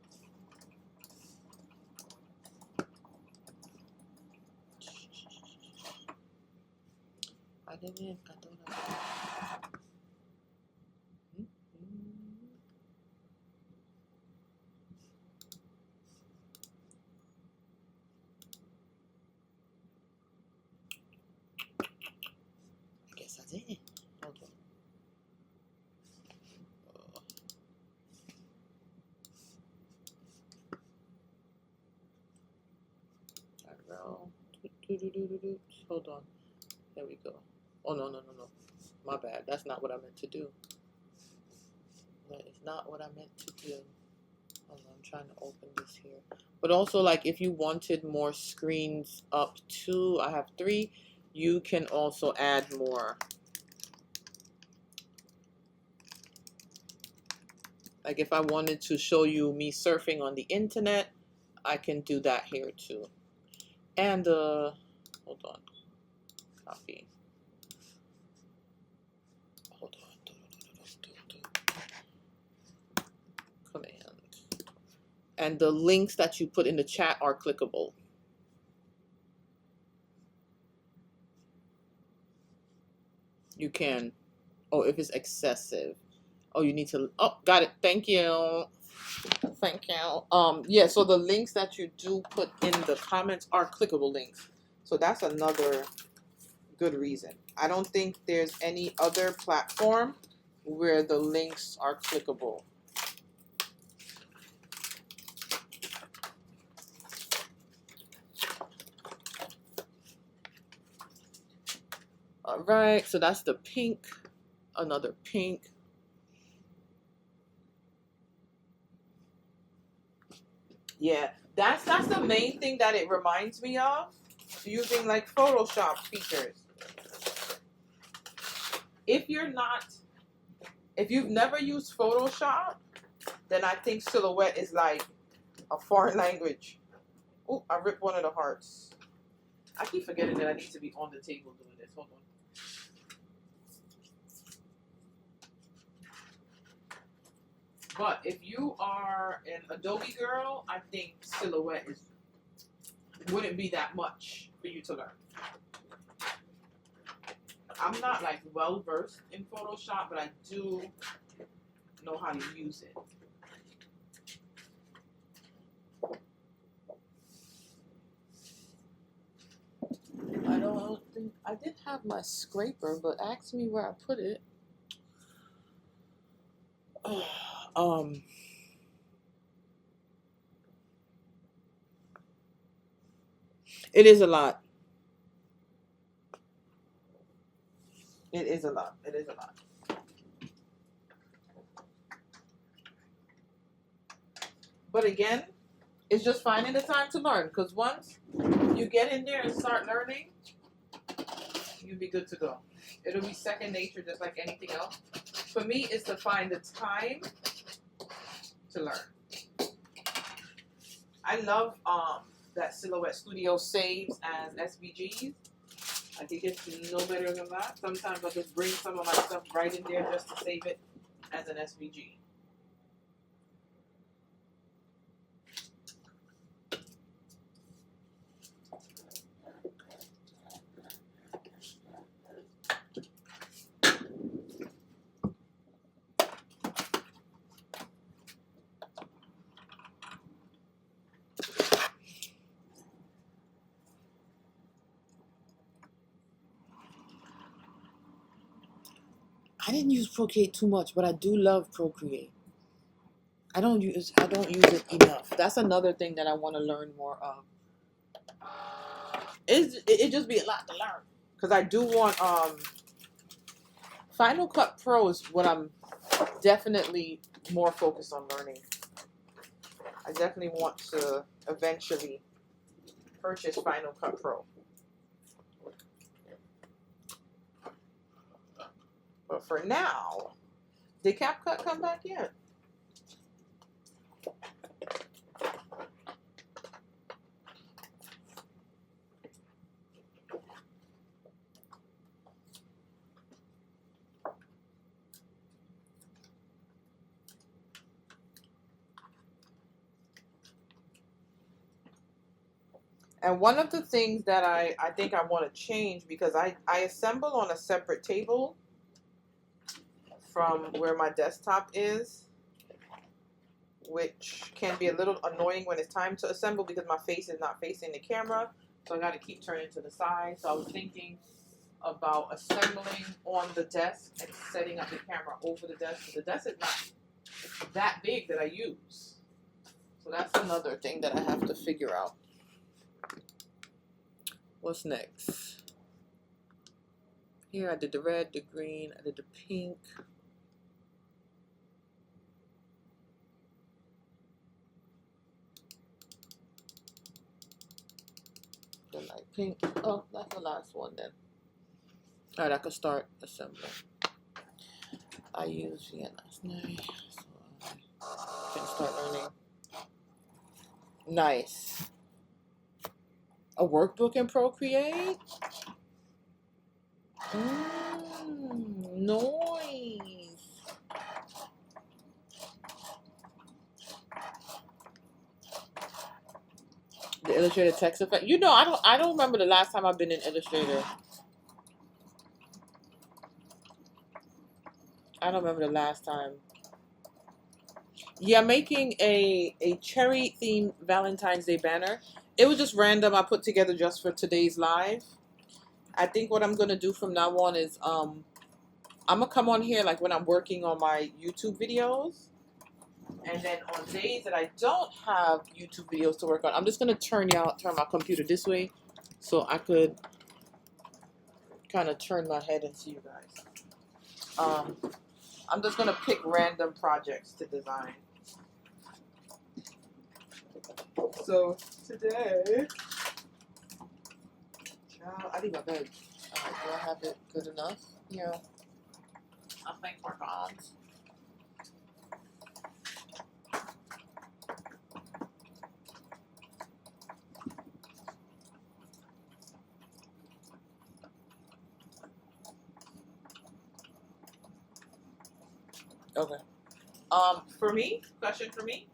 I don't know. I guess I did. Hold on. I don't know. Hold on. There we go. Oh, no. My bad. That's not what I meant to do. That is not what I meant to do. Hold on, I'm trying to open this here. But also, like, if you wanted more screens up to, I have 3, you can also add more. Like, if I wanted to show you me surfing on the internet, I can do that here too. And, hold on. Copy. Hold on. Command. And the links that you put in the chat are clickable. You can. Oh, if it's excessive. Oh, you need to. Oh, got it. Thank you. Thank you. Yeah, so the links that you do put in the comments are clickable links. So that's another good reason. I don't think there's any other platform where the links are clickable. All right, so that's the pink, another pink. Yeah, that's the main thing that it reminds me of, using like Photoshop features. If you've never used Photoshop, then I think Silhouette is like a foreign language. Oh, I ripped one of the hearts. I keep forgetting that I need to be on the table doing this. Hold on. But if you are an Adobe girl, I think Silhouette wouldn't be that much for you to learn. I'm not like well versed in Photoshop, but I do know how to use it. I don't think I did have my scraper, but ask me where I put it. It is a lot. It is a lot. It is a lot. But again, it's just finding the time to learn, because once you get in there and start learning, you'll be good to go. It'll be second nature, just like anything else. For me, it's to find the time to learn. I love that Silhouette Studio saves as SVGs. I think it's no better than that. Sometimes I just bring some of my stuff right in there just to save it as an SVG. I didn't use Procreate too much, but I do love Procreate. I don't use it enough. That's another thing that I want to learn more of. It just be a lot to learn, because I do want Final Cut Pro is what I'm definitely more focused on learning. I definitely want to eventually purchase Final Cut Pro. But for now, did CapCut come back yet? And one of the things that I think I want to change, because I assemble on a separate table from where my desktop is, which can be a little annoying when it's time to assemble because my face is not facing the camera. So I got to keep turning to the side. So I was thinking about assembling on the desk and setting up the camera over the desk. But the desk is not that big that I use. So that's another thing that I have to figure out. What's next? Here I did the red, the green, I did the pink. The light pink. Oh, that's the last one then. All right, I can start assembling. I use Vienna last night, so I can start learning. Nice. A workbook in Procreate? Nice. The Illustrator text effect. You know, I don't remember the last time I've been in Illustrator. I don't remember the last time. Yeah, making a cherry themed Valentine's Day banner. It was just random. I put together just for today's live. I think what I'm gonna do from now on is I'm gonna come on here like when I'm working on my YouTube videos, and then on days that I don't have YouTube videos to work on, I'm just gonna turn my computer this way, so I could kind of turn my head and see you guys. I'm just gonna pick random projects to design. So today, I need my bed. Do I have it good enough? Yeah. I think we're gone. Okay. For me, question for me.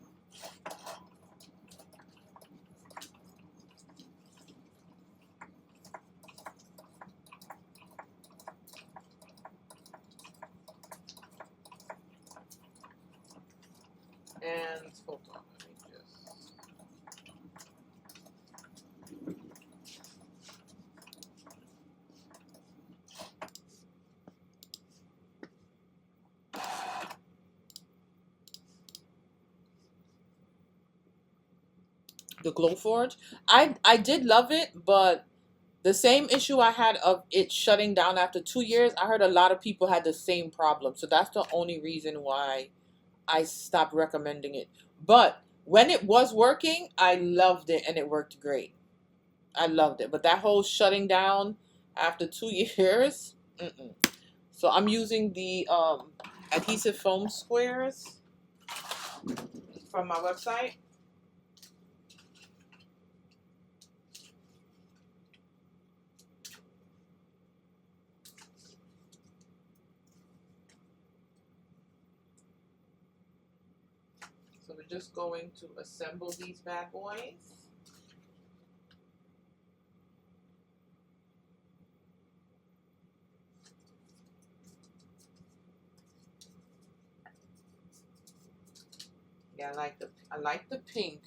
And hold on, let me just. The Glowforge. I did love it, but the same issue I had of it shutting down after 2 years, I heard a lot of people had the same problem. So that's the only reason why I stopped recommending it. But when it was working, I loved it and it worked great. I loved it. But that whole shutting down after 2 years, So I'm using the adhesive foam squares from my website. So we're just going to assemble these bad boys. Yeah, I like the pink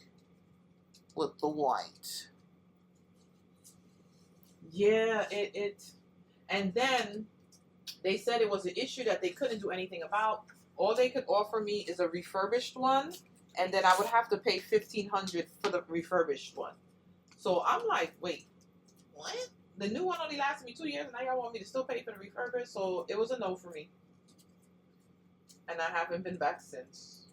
with the white. Yeah, and then They said it was an issue that they couldn't do anything about. All they could offer me is a refurbished one, and then I would have to pay $1,500 for the refurbished one. So I'm like, wait, what? The new one only lasted me 2 years, and now y'all want me to still pay for the refurbished? So it was a no for me, and I haven't been back since.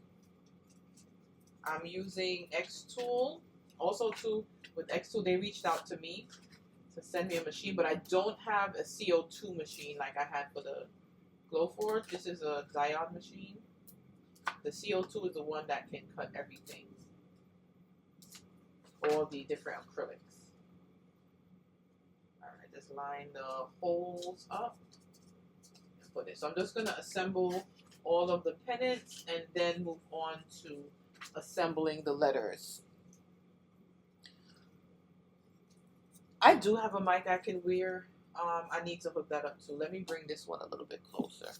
I'm using X-Tool. Also, too, with X-Tool, they reached out to me to send me a machine, but I don't have a CO2 machine like I had for the Glowforge. This is a diode machine. The CO2 is the one that can cut everything, all the different acrylics. All right, just line the holes up and put it. So I'm just gonna assemble all of the pennants and then move on to assembling the letters. I do have a mic I can wear. I need to hook that up too. Let me bring this one a little bit closer.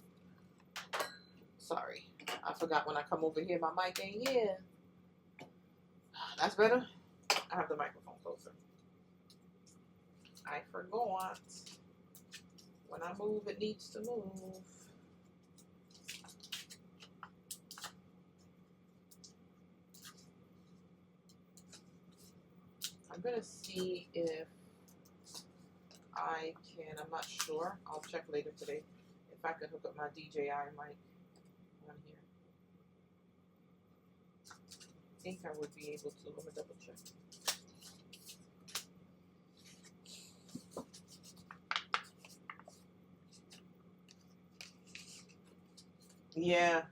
Sorry, I forgot when I come over here, my mic ain't here. That's better. I have the microphone closer. I forgot. When I move, it needs to move. I'm gonna see if I can, I'm not sure. I'll check later today if I can hook up my DJI mic on here. I think I would be able to. Let me double check. Yeah.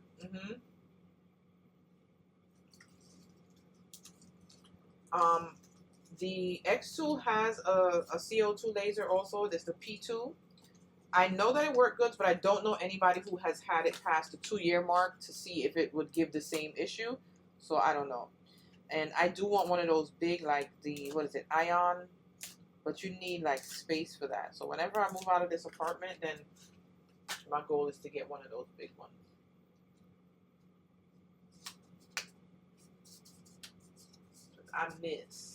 The X-Tool has a CO2 laser also. There's the P2. I know that it worked good, but I don't know anybody who has had it past the 2-year mark to see if it would give the same issue. So I don't know. And I do want one of those big, like the, what is it, Ion? But you need like space for that. So whenever I move out of this apartment, then my goal is to get one of those big ones. I miss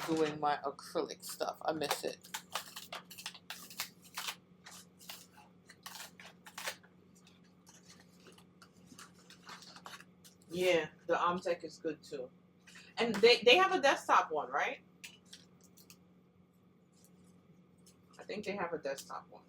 doing my acrylic stuff. I miss it. Yeah, the Omtech is good too. And they have a desktop one, right? I think they have a desktop one.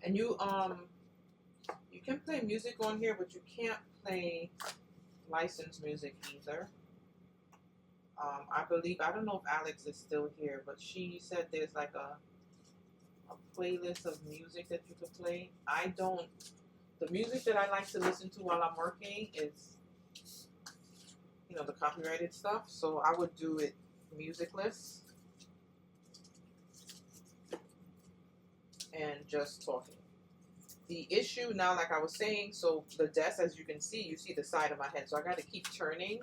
And you can play music on here, but you can't play licensed music either. I believe, I don't know if Alex is still here, but she said there's like a playlist of music that you could play. I don't, the music that I like to listen to while I'm working is, you know, the copyrighted stuff. So I would do it musicless and just talking. The issue now, like I was saying, so the desk, as you can see, you see the side of my head. So I got to keep turning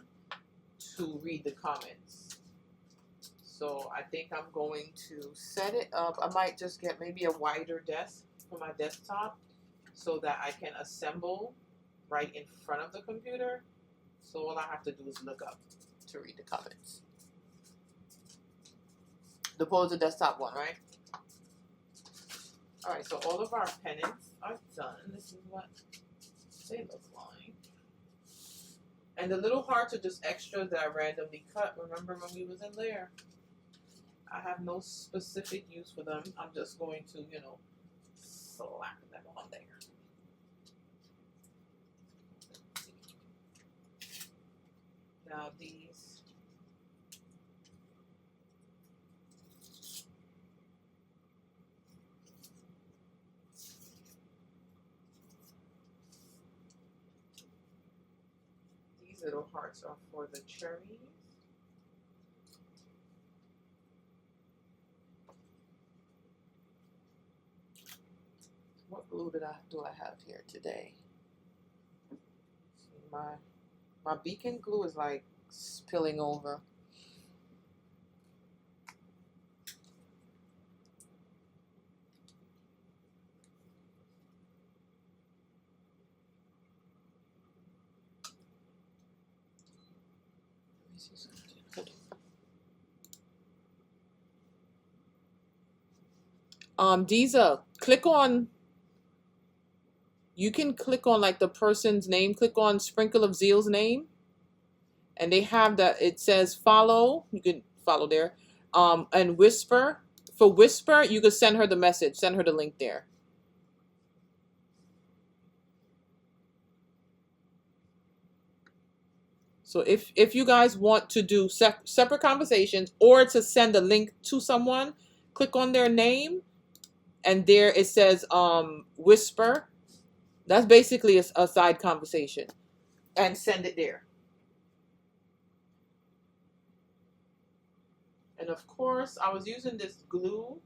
to read the comments. So I think I'm going to set it up. I might just get maybe a wider desk for my desktop so that I can assemble right in front of the computer. So all I have to do is look up to read the comments. The pose the desktop one, right? All right, so all of our pennants are done. This is what they look like. And the little hearts are just extras that I randomly cut. Remember when we was in there? I have no specific use for them. I'm just going to, you know, slap them on there. Now these. Little hearts are for the cherries. What glue do I have here today? See, my beacon glue is like spilling over. Let me see something. Deeza, click on. You can click on like the person's name. Click on Sprinkle of Zeal's name, and they have that. It says follow. You can follow there. And Whisper. For Whisper, you could send her the message. Send her the link there. So if you guys want to do separate conversations or to send a link to someone, click on their name, and there it says Whisper. That's basically a side conversation, and send it there. And of course, I was using this glue,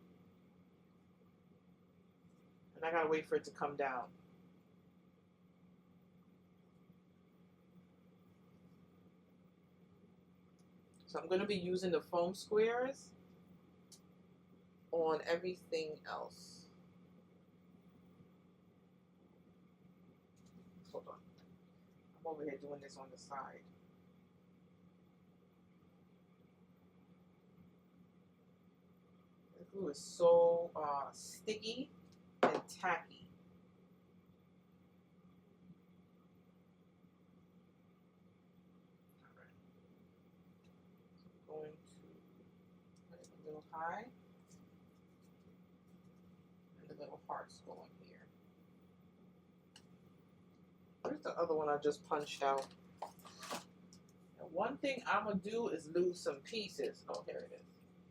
and I gotta wait for it to come down. So I'm gonna be using the foam squares on everything else. Hold on. I'm over here doing this on the side. The glue is so sticky and tacky. All right. Going to put it a little high. And the little hearts going here. Where's the other one I just punched out? And one thing I'm going to do is lose some pieces. Oh, here it is.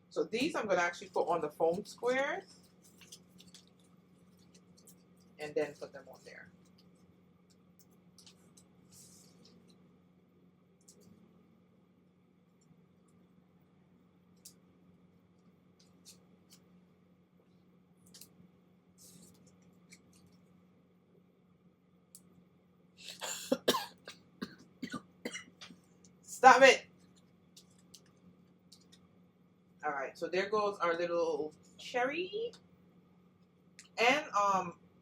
So these I'm going to actually put on the foam squares. And then put them on there. Stop it. All right, so there goes our little cherry. And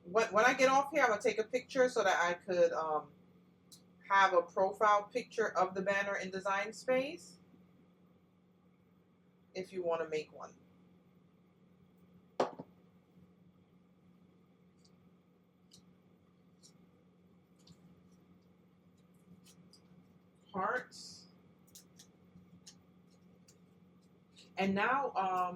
when I get off here, I'm gonna take a picture so that I could have a profile picture of the banner in Design Space if you want to make one. Hearts. And now, I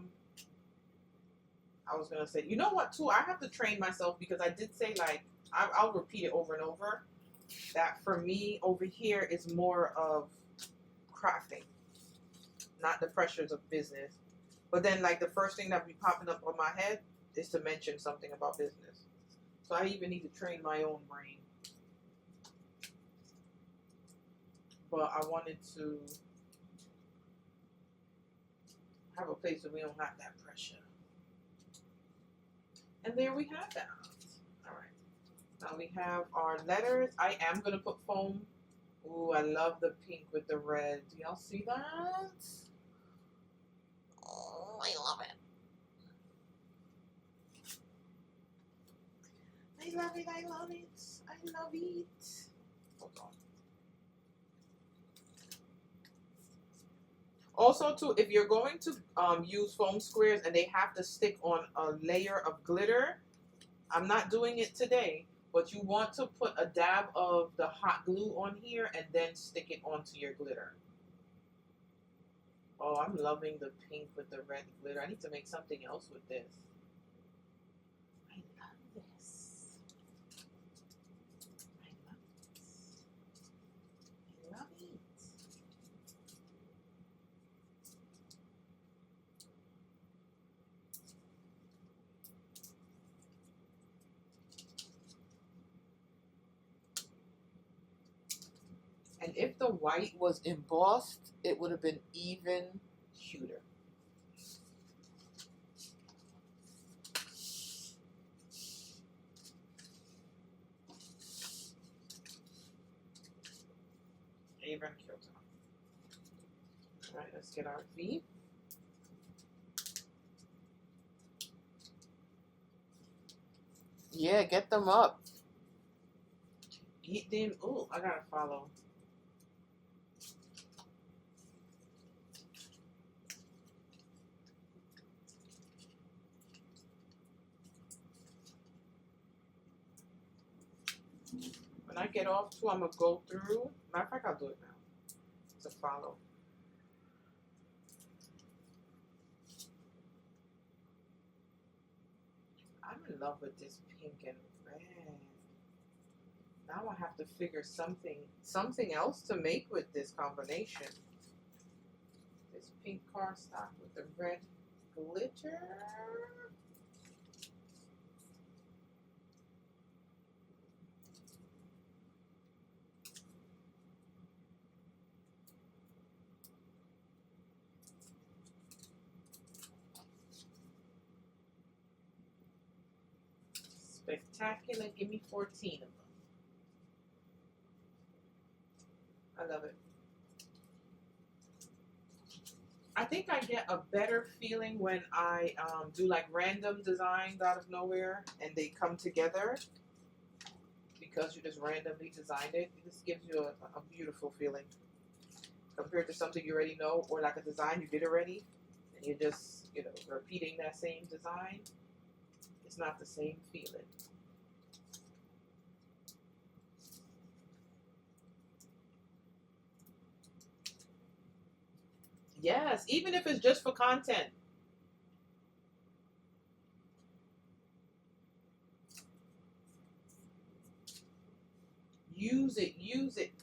was going to say, you know what, too? I have to train myself because I did say, like, I'll repeat it over and over, that for me, over here is more of crafting, not the pressures of business. But then, like, the first thing that be popping up on my head is to mention something about business. So I even need to train my own brain. But I wanted to have a place where we don't have that pressure. And there we have that. All right. Now we have our letters. I am going to put foam. Ooh, I love the pink with the red. Do y'all see that? Oh, I love it. I love it. I love it. I love it. Hold on. Also, too, if you're going to use foam squares and they have to stick on a layer of glitter, I'm not doing it today, but you want to put a dab of the hot glue on here and then stick it onto your glitter. Oh, I'm loving the pink with the red glitter. I need to make something else with this. I love this. I love this. I love it. And if the white was embossed, it would have been even cuter. Avon Kyoto. All right, let's get our feet. Yeah, get them up. Eat them. Ooh, I gotta follow. When I get off too, I'm gonna go through. Matter of fact, I'll do it now. To follow. I'm in love with this pink and red. Now I have to figure something else to make with this combination. This pink cardstock with the red glitter. Spectacular. Give me 14 of them. I love it. I think I get a better feeling when I do like random designs out of nowhere and they come together because you just randomly designed it. It just gives you a beautiful feeling compared to something you already know, or like a design you did already and you're just, you know, repeating that same design. It's not the same feeling. Yes, even if it's just for content. Use it, use it.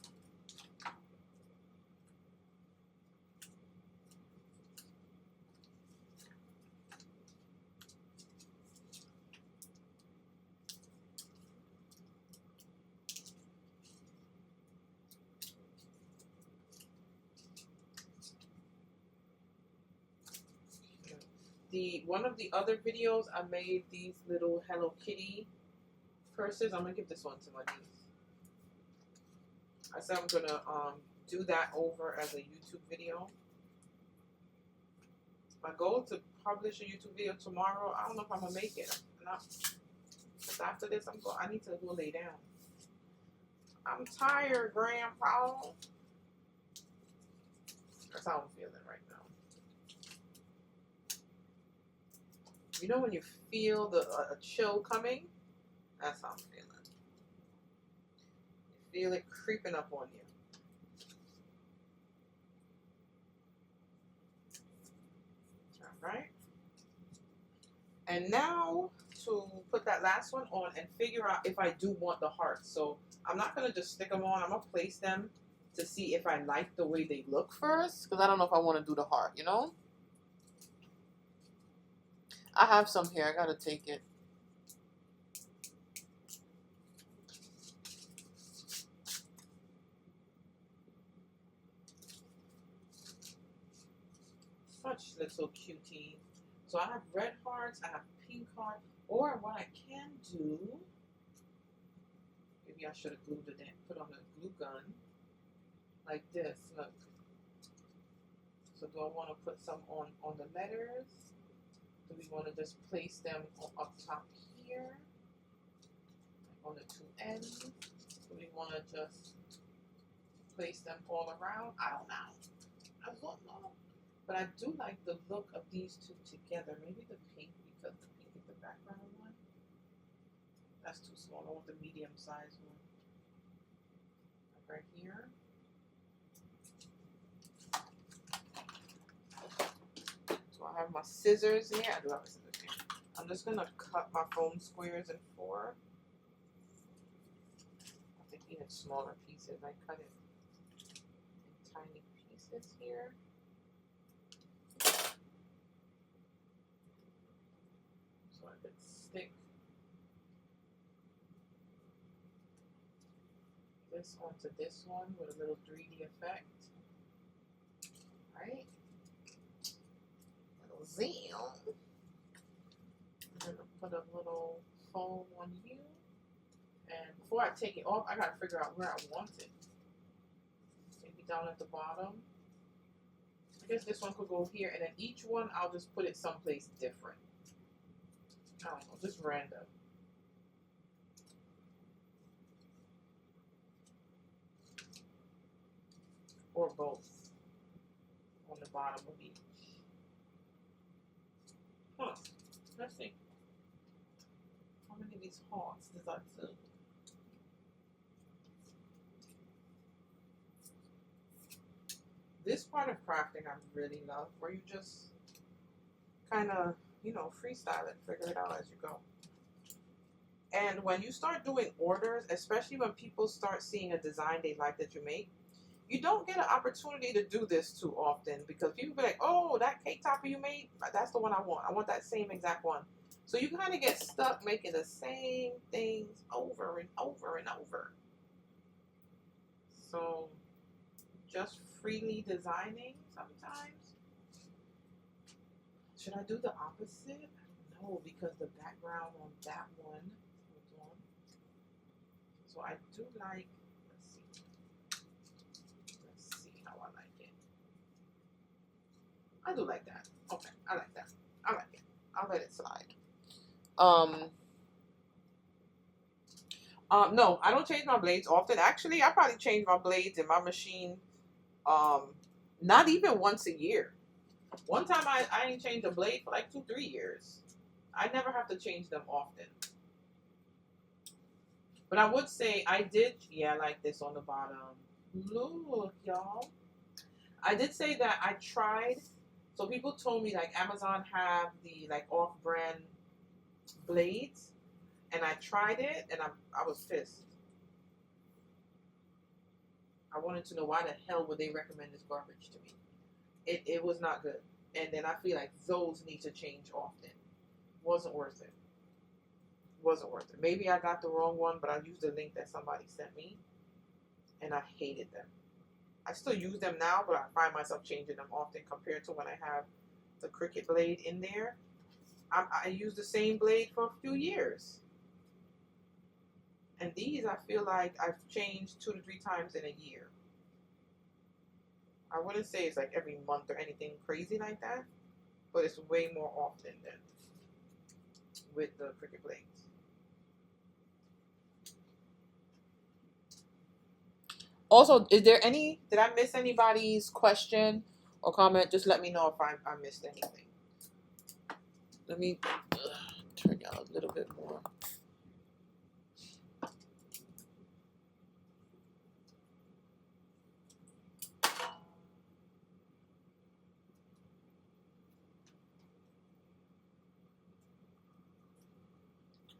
One of the other videos, I made these little Hello Kitty purses. I'm gonna give this one to my niece. I said I'm gonna do that over as a YouTube video. My goal is to publish a YouTube video tomorrow. I don't know if I'm gonna make it. Because after this, I need to go lay down. I'm tired, Grandpa. That's how I'm feeling right now. You know when you feel a chill coming? That's how I'm feeling. You feel it creeping up on you. All right. And now to put that last one on and figure out if I do want the hearts. So I'm not going to just stick them on. I'm going to place them to see if I like the way they look first. Because I don't know if I want to do the heart, you know? I have some here. I got to take it. Such little cutie. So I have red hearts. I have pink heart. Or what I can do, maybe I should have glued it in, put on a glue gun like this. Look. So do I want to put some on the letters? Do we want to just place them up top here, on the two ends? Do we want to just place them all around? I don't know. I don't know. But I do like the look of these two together. Maybe the pink, because the pink is the background one. That's too small. I want the medium size one. Right here. So I have my scissors here. I do have a scissors here. I'm just going to cut my foam squares in 4. I think even smaller pieces. I cut it in tiny pieces here. So I could stick this onto this one with a little 3D effect. Right? Little zeal. I'm gonna put a little foam on you. And before I take it off, I gotta figure out where I want it. Maybe down at the bottom. I guess this one could go here, and then each one I'll just put it someplace different. I don't know, just random. Or both on the bottom of each. Huh. Let's see. How many of these hearts does that do? This part of crafting I really love, where you just kind of, you know, freestyle it, figure it out as you go. And when you start doing orders, especially when people start seeing a design they like that you make, you don't get an opportunity to do this too often, because people be like, oh, that cake topper you made, that's the one I want. I want that same exact one. So you kind of get stuck making the same things over and over and over. So just freely designing sometimes. Should I do the opposite? No, because the background on that one, hold on. So I do like, let's see how I like it. I do like that. Okay, I like that. I like it. I'll let it slide. No, I don't change my blades often. Actually, I probably change my blades in my machine, not even once a year. One time I ain't changed a blade for like 2-3 years. I never have to change them often. But I would say I did, yeah, I like this on the bottom. Look, y'all. I did say that I tried, so people told me like Amazon have the like off-brand blades, and I tried it, and I was pissed. I wanted to know why the hell would they recommend this garbage to me. It was not good. And then I feel like those need to change often. Wasn't worth it. Wasn't worth it. Maybe I got the wrong one, but I used the link that somebody sent me, and I hated them. I still use them now, but I find myself changing them often compared to when I have the Cricut blade in there. I use the same blade for a few years. And these, I feel like I've changed 2 to 3 times in a year. I wouldn't say it's like every month or anything crazy like that, but it's way more often than with the Cricut blades. Also, is there any, did I miss anybody's question or comment? Just let me know if I missed anything. Let me turn y'all a little bit more.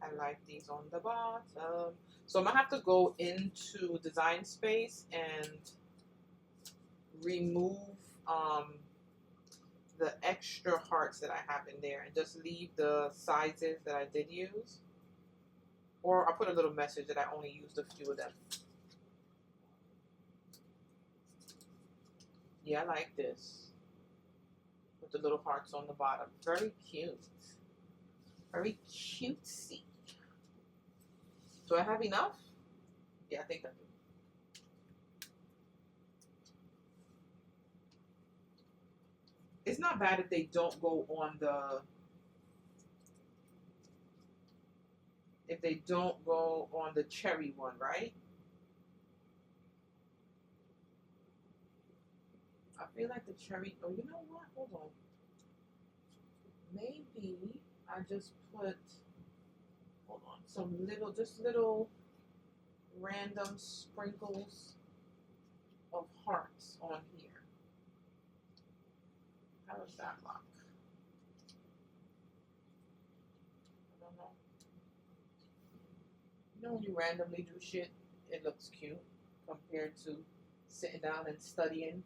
I like these on the bottom. So I'm gonna have to go into Design Space and remove the extra hearts that I have in there and just leave the sizes that I did use. Or I'll put a little message that I only used a few of them. Yeah, I like this. With the little hearts on the bottom. Very cute. Very cutesy. Do I have enough? Yeah, I think I do. It's not bad if they don't go on the, if they don't go on the cherry one, right? I feel like the cherry, oh, you know what? Hold on. Maybe I just put, hold on, some little, just little random sprinkles of hearts on here. How does that look? I don't know. You know when you randomly do shit, it looks cute compared to sitting down and studying.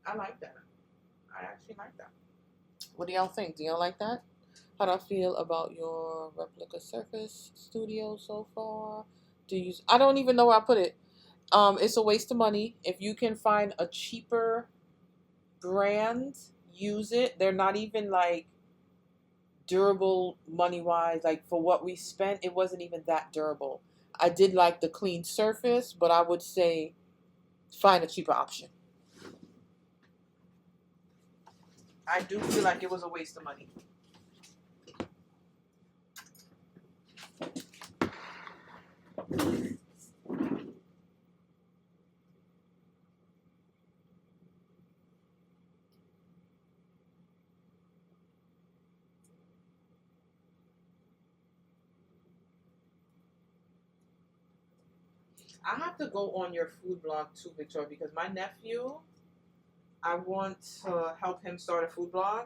I like that. I actually like that. What do y'all think? Do y'all like that? How do I feel about your replica Surface Studio so far? Do you? I don't even know where I put it. It's a waste of money. If you can find a cheaper brand, use it. They're not even like durable money wise. Like for what we spent, it wasn't even that durable. I did like the clean surface, but I would say find a cheaper option. I do feel like it was a waste of money. I have to go on your food blog too, Victoria, because my nephew, I want to help him start a food blog.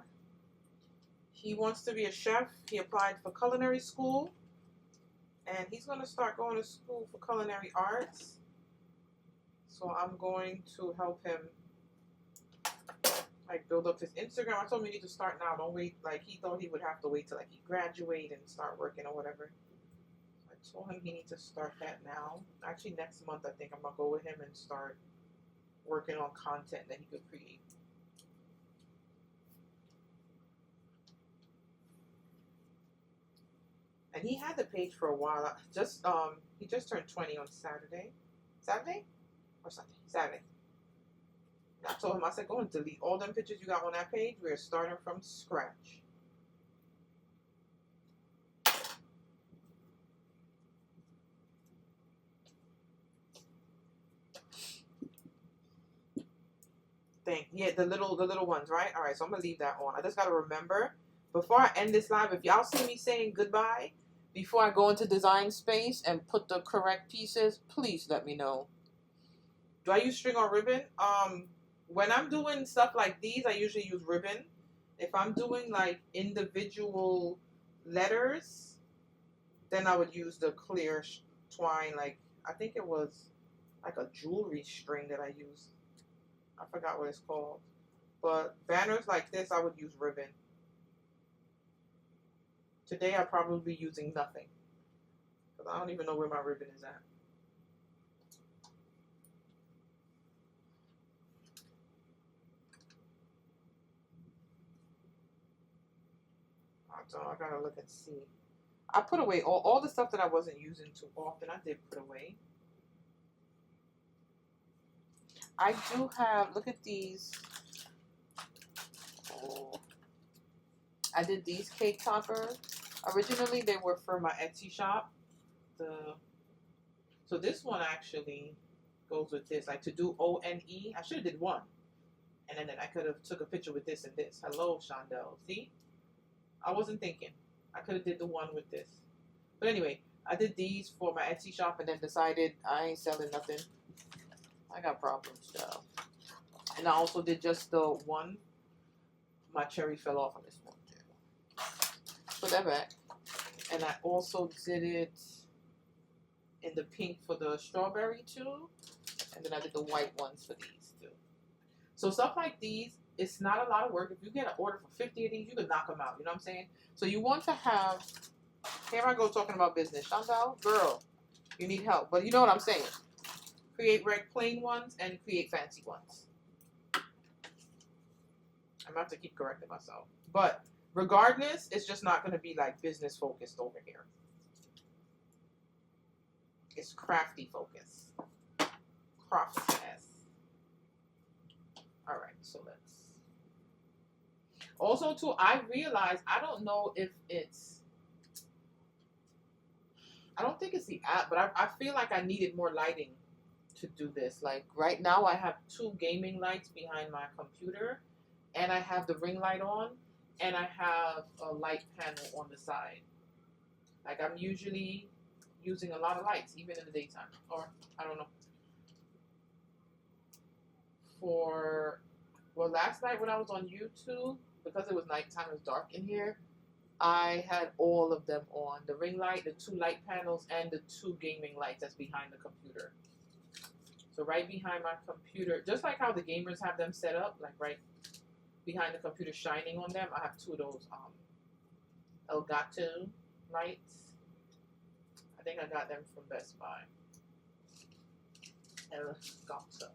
He wants to be a chef. He applied for culinary school, and he's going to start going to school for culinary arts. So I'm going to help him like build up his Instagram. I told him you need to start now. Don't wait. Like he thought he would have to wait till like he graduate and start working or whatever. I told him he needs to start that now. Actually, next month I think I'm gonna go with him and start working on content that he could create. And he had the page for a while. He just turned 20 on Saturday. Saturday or Sunday? Saturday. I told him, I said, go and delete all them pictures you got on that page. We're starting from scratch. Yeah, the little ones, right? All right, so I'm gonna leave that on. I just gotta remember before I end this live. If y'all see me saying goodbye before I go into Design Space and put the correct pieces, please let me know. Do I use string or ribbon? When I'm doing stuff like these, I usually use ribbon. If I'm doing like individual letters, then I would use the clear twine. Like I think it was like a jewelry string that I used. I forgot what it's called. But banners like this, I would use ribbon. Today, I'll probably be using nothing. Because I don't even know where my ribbon is at. I gotta look and see. I put away all the stuff that I wasn't using too often. I did put away. I do have, look at these. Oh. I did these cake toppers. Originally, they were for my Etsy shop. So this one actually goes with this. Like to do O-N-E, I should have did one. And then I could have took a picture with this and this. Hello, Shondell. See? I wasn't thinking. I could have did the one with this. But anyway, I did these for my Etsy shop and then decided I ain't selling nothing. I got problems, y'all. And I also did just the one. My cherry fell off on this one. Put that back. And I also did it in the pink for the strawberry too. And then I did the white ones for these too. So stuff like these, it's not a lot of work. If you get an order for 50 of these, you can knock them out. You know what I'm saying? So you want to have, here I go talking about business. Chantal, girl, you need help. But you know what I'm saying. Create plain ones and create fancy ones. I'm going to have to keep correcting myself. But regardless, it's just not going to be like business focused over here. It's crafty focus. Craftiness. All right, so let's. Also, too, I realized, I don't know if it's, I don't think it's the app, but I feel like I needed more lighting to do this. Like right now I have 2 gaming lights behind my computer and I have the ring light on and I have a light panel on the side. Like I'm usually using a lot of lights even in the daytime, or I don't know. Well, last night when I was on YouTube, because it was nighttime, it was dark in here, I had all of them on. The ring light, the 2 light panels, and the 2 gaming lights that's behind the computer. So right behind my computer, just like how the gamers have them set up, like right behind the computer shining on them, I have 2 of those Elgato lights. I think I got them from Best Buy. Elgato.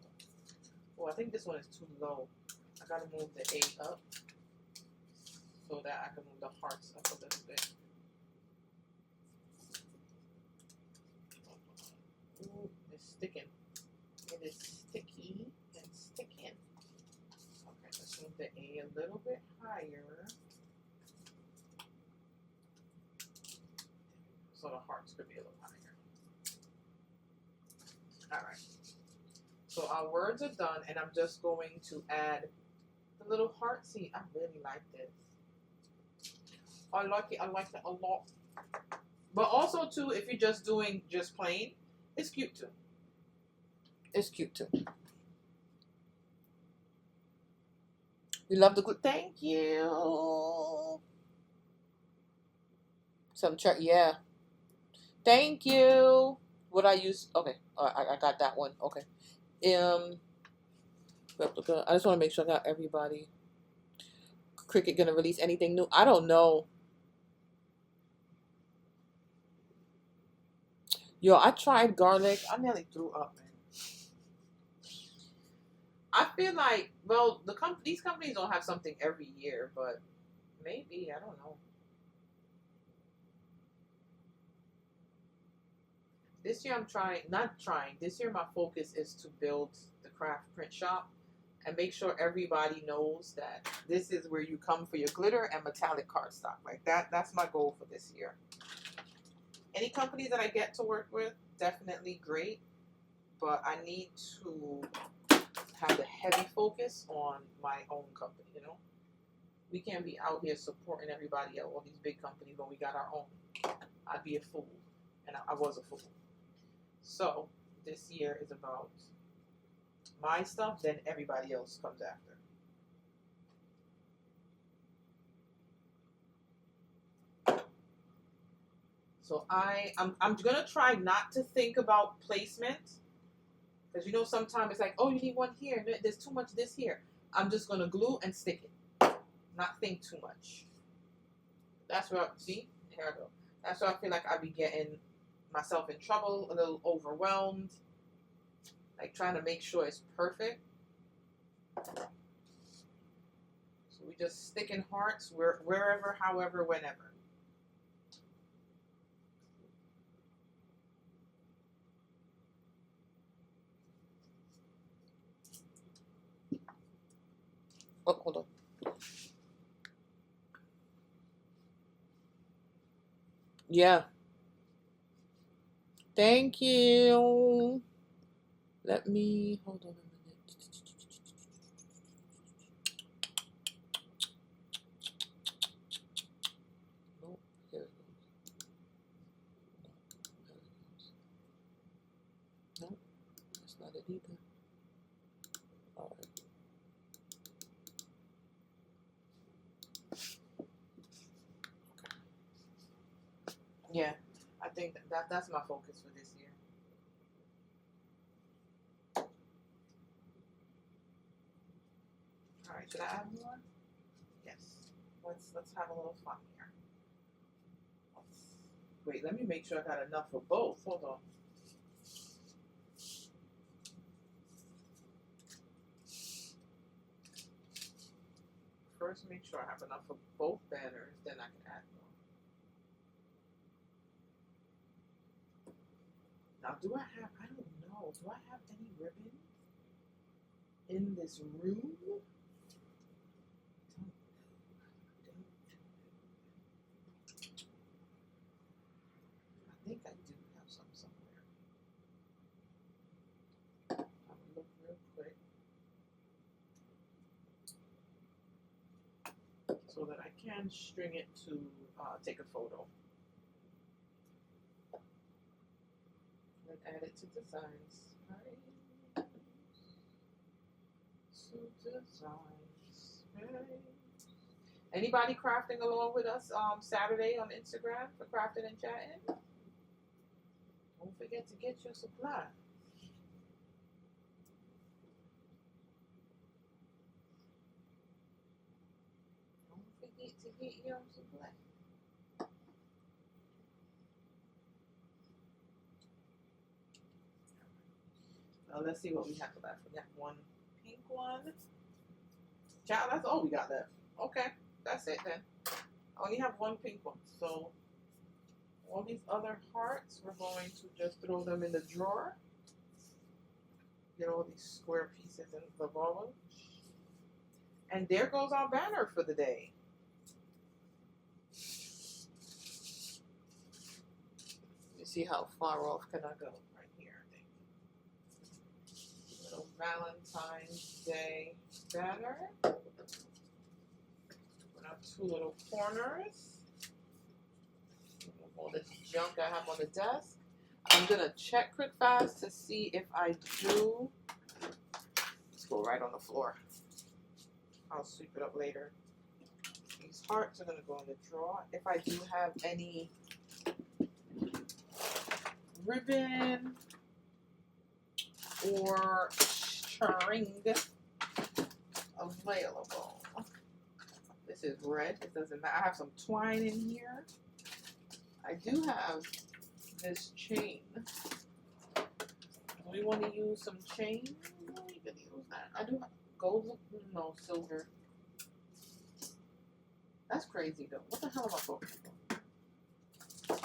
Oh, I think this one is too low. I gotta move the A up so that I can move the hearts up a little bit. sticking. It is sticky and sticking. Okay, let's move the A a little bit higher. So the hearts could be a little higher. Alright. So our words are done, and I'm just going to add the little heart. See, I really like this. I like it a lot. But also too, if you're just doing just plain, it's cute too. It's cute too. You love the glue. Thank you. Some yeah. Thank you. What I use? Okay, I got that one. Okay. Replica. I just want to make sure I got everybody. Cricut gonna release anything new? I don't know. Yo, I tried garlic. I nearly threw up, man. I feel like, well, these companies don't have something every year, but maybe, I don't know. This year this year my focus is to build the craft print shop and make sure everybody knows that this is where you come for your glitter and metallic cardstock. Like that's my goal for this year. Any companies that I get to work with, definitely great, but I need to have the heavy focus on my own company, you know? We can't be out here supporting everybody else, all these big companies, when we got our own. I'd be a fool, and I was a fool. So this year is about my stuff, then everybody else comes after. So I'm gonna try not to think about placement, because you know sometimes it's like, oh, you need one here, there's too much this here. I'm just gonna glue and stick it, not think too much. That's where see, here I go. That's where I feel like I'd be getting myself in trouble, a little overwhelmed, like trying to make sure it's perfect. So we just stick in hearts wherever, however, whenever. Oh, hold on. Yeah. Thank you. Let me hold on a minute. Nope, here it goes. Nope, that's not it either. All right. Yeah, I think that's my focus for this year. All right, should I add more? Yes. Let's have a little fun here. Wait, let me make sure I got enough for both. Hold on. First, make sure I have enough for both banners, then I can add more. Now, do I have? I don't know. Do I have any ribbons in this room? I think I do have some somewhere. I'm gonna look real quick so that I can string it to take a photo. And add it to Design Space. To Design Space. Anybody crafting along with us Saturday on Instagram for crafting and chatting? Don't forget to get your supply. Don't forget to get your supply. Now let's see what we have left. We got one pink one. Child, that's all we got left. Okay, that's it then. I only have one pink one. So all these other hearts, we're going to just throw them in the drawer. Get all these square pieces in the ball. And there goes our banner for the day. You see how far off can I go? Right here, I think. Little Valentine's Day banner. Put up two little corners. All the junk I have on the desk. I'm gonna check quick fast to see if I do. Let's go right on the floor. I'll sweep it up later. These hearts are gonna go in the drawer. If I do have any ribbon or string available. This is red. It doesn't matter. I have some twine in here. I do have this chain. Do we want to use some chain? We can use that. I do have gold. No, silver. That's crazy though. What the hell am I talking about?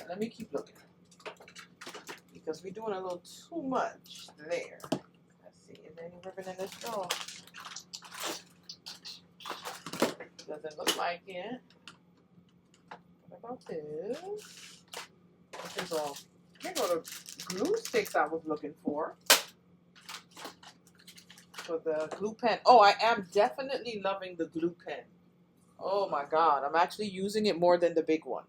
Let me keep looking. Because we're doing a little too much there. Let's see. Is there any ribbon in this drawer? Doesn't look like it. What about this? This is all. Here go the glue sticks I was looking for the glue pen. Oh, I am definitely loving the glue pen. Oh my God, I'm actually using it more than the big one.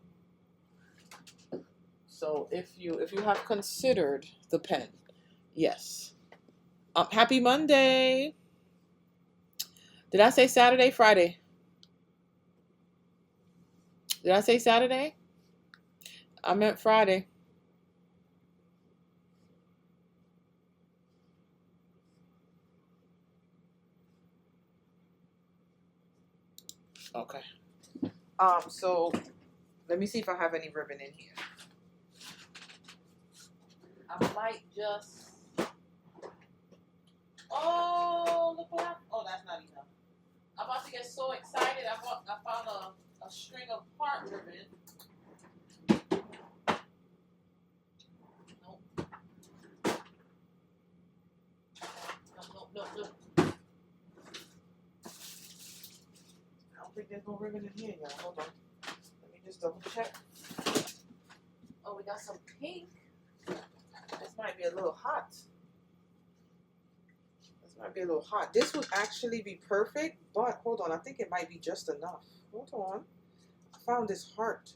So if you have considered the pen, yes. Happy Monday. Did I say Saturday? Friday? Did I say Saturday? I meant Friday. Okay. So let me see if I have any ribbon in here. I might just. Oh, look what oh, that's not enough. I'm about to get so excited. I found a string of heart ribbon. Nope. No. I don't think there's no ribbon in here, y'all. Hold on. Let me just double check. Oh, we got some pink. This might be a little hot. This would actually be perfect, but hold on. I think it might be just enough. Hold on. I found this heart,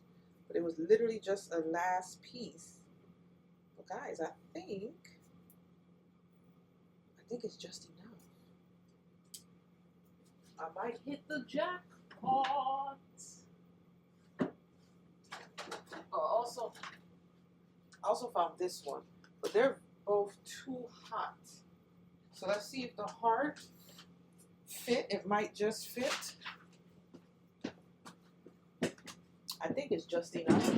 but it was literally just a last piece. But guys, I think it's just enough. I might hit the jackpot. Oh, I also found this one, but they're both too hot. So let's see if the heart fit. It might just fit. I think it's just enough.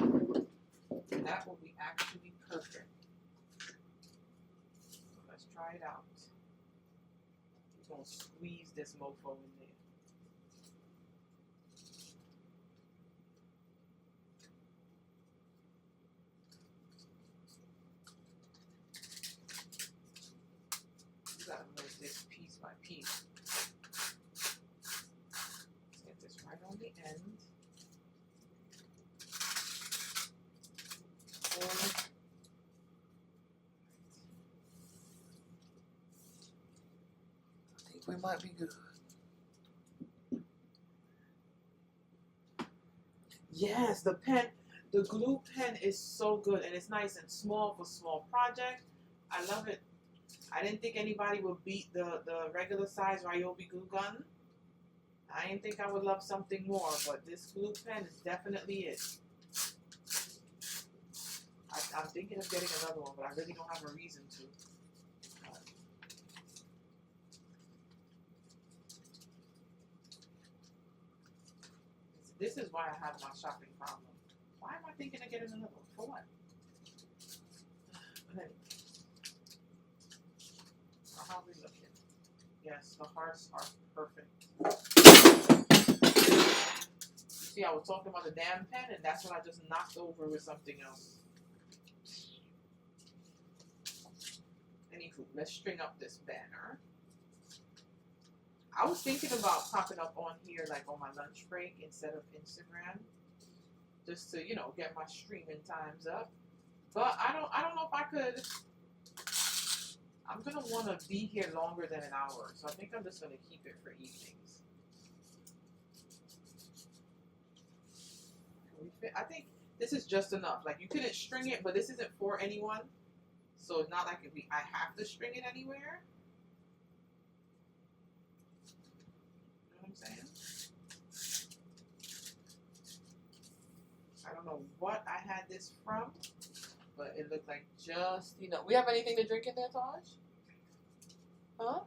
That will be actually perfect. Let's try it out. We're going to squeeze this mofo in there. You gotta move this piece by piece. Let's get this right on the end. I think we might be good. Yes, the glue pen is so good, and it's nice and small for small projects. I love it. I didn't think anybody would beat the regular size Ryobi glue gun. I didn't think I would love something more, but this glue pen is definitely it. I'm thinking of getting another one, but I really don't have a reason to. This is why I have my shopping problem. Why am I thinking of getting another one? For what? But anyway. How are we looking? Yes, the hearts are perfect. See, I was talking about the damn pen, and that's what I just knocked over with something else. Anywho, let's string up this banner. I was thinking about popping up on here like on my lunch break instead of Instagram, just to, you know, get my streaming times up. But I don't know if I could. I'm gonna want to be here longer than an hour, so I think I'm just gonna keep it for evenings. I think this is just enough. Like, you couldn't string it, but this isn't for anyone, so it's not like I have to string it anywhere. You know what I'm saying? I don't know what I had this from, but it looked like just, you know. We have anything to drink in there, Taj? Huh?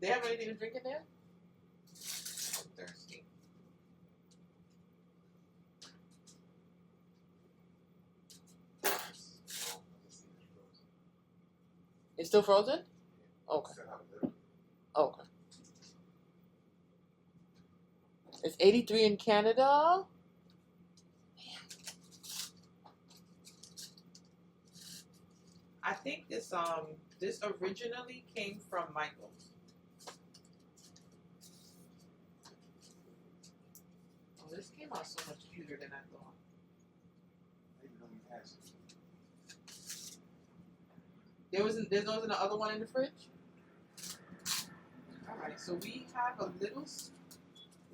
They have anything to drink in there? I'm thirsty. It's still frozen? Okay. Okay. It's 83 in Canada. I think this originally came from Michael's. Oh, this came out so much cuter than I thought. There's no other one in the fridge? Alright, so we have a little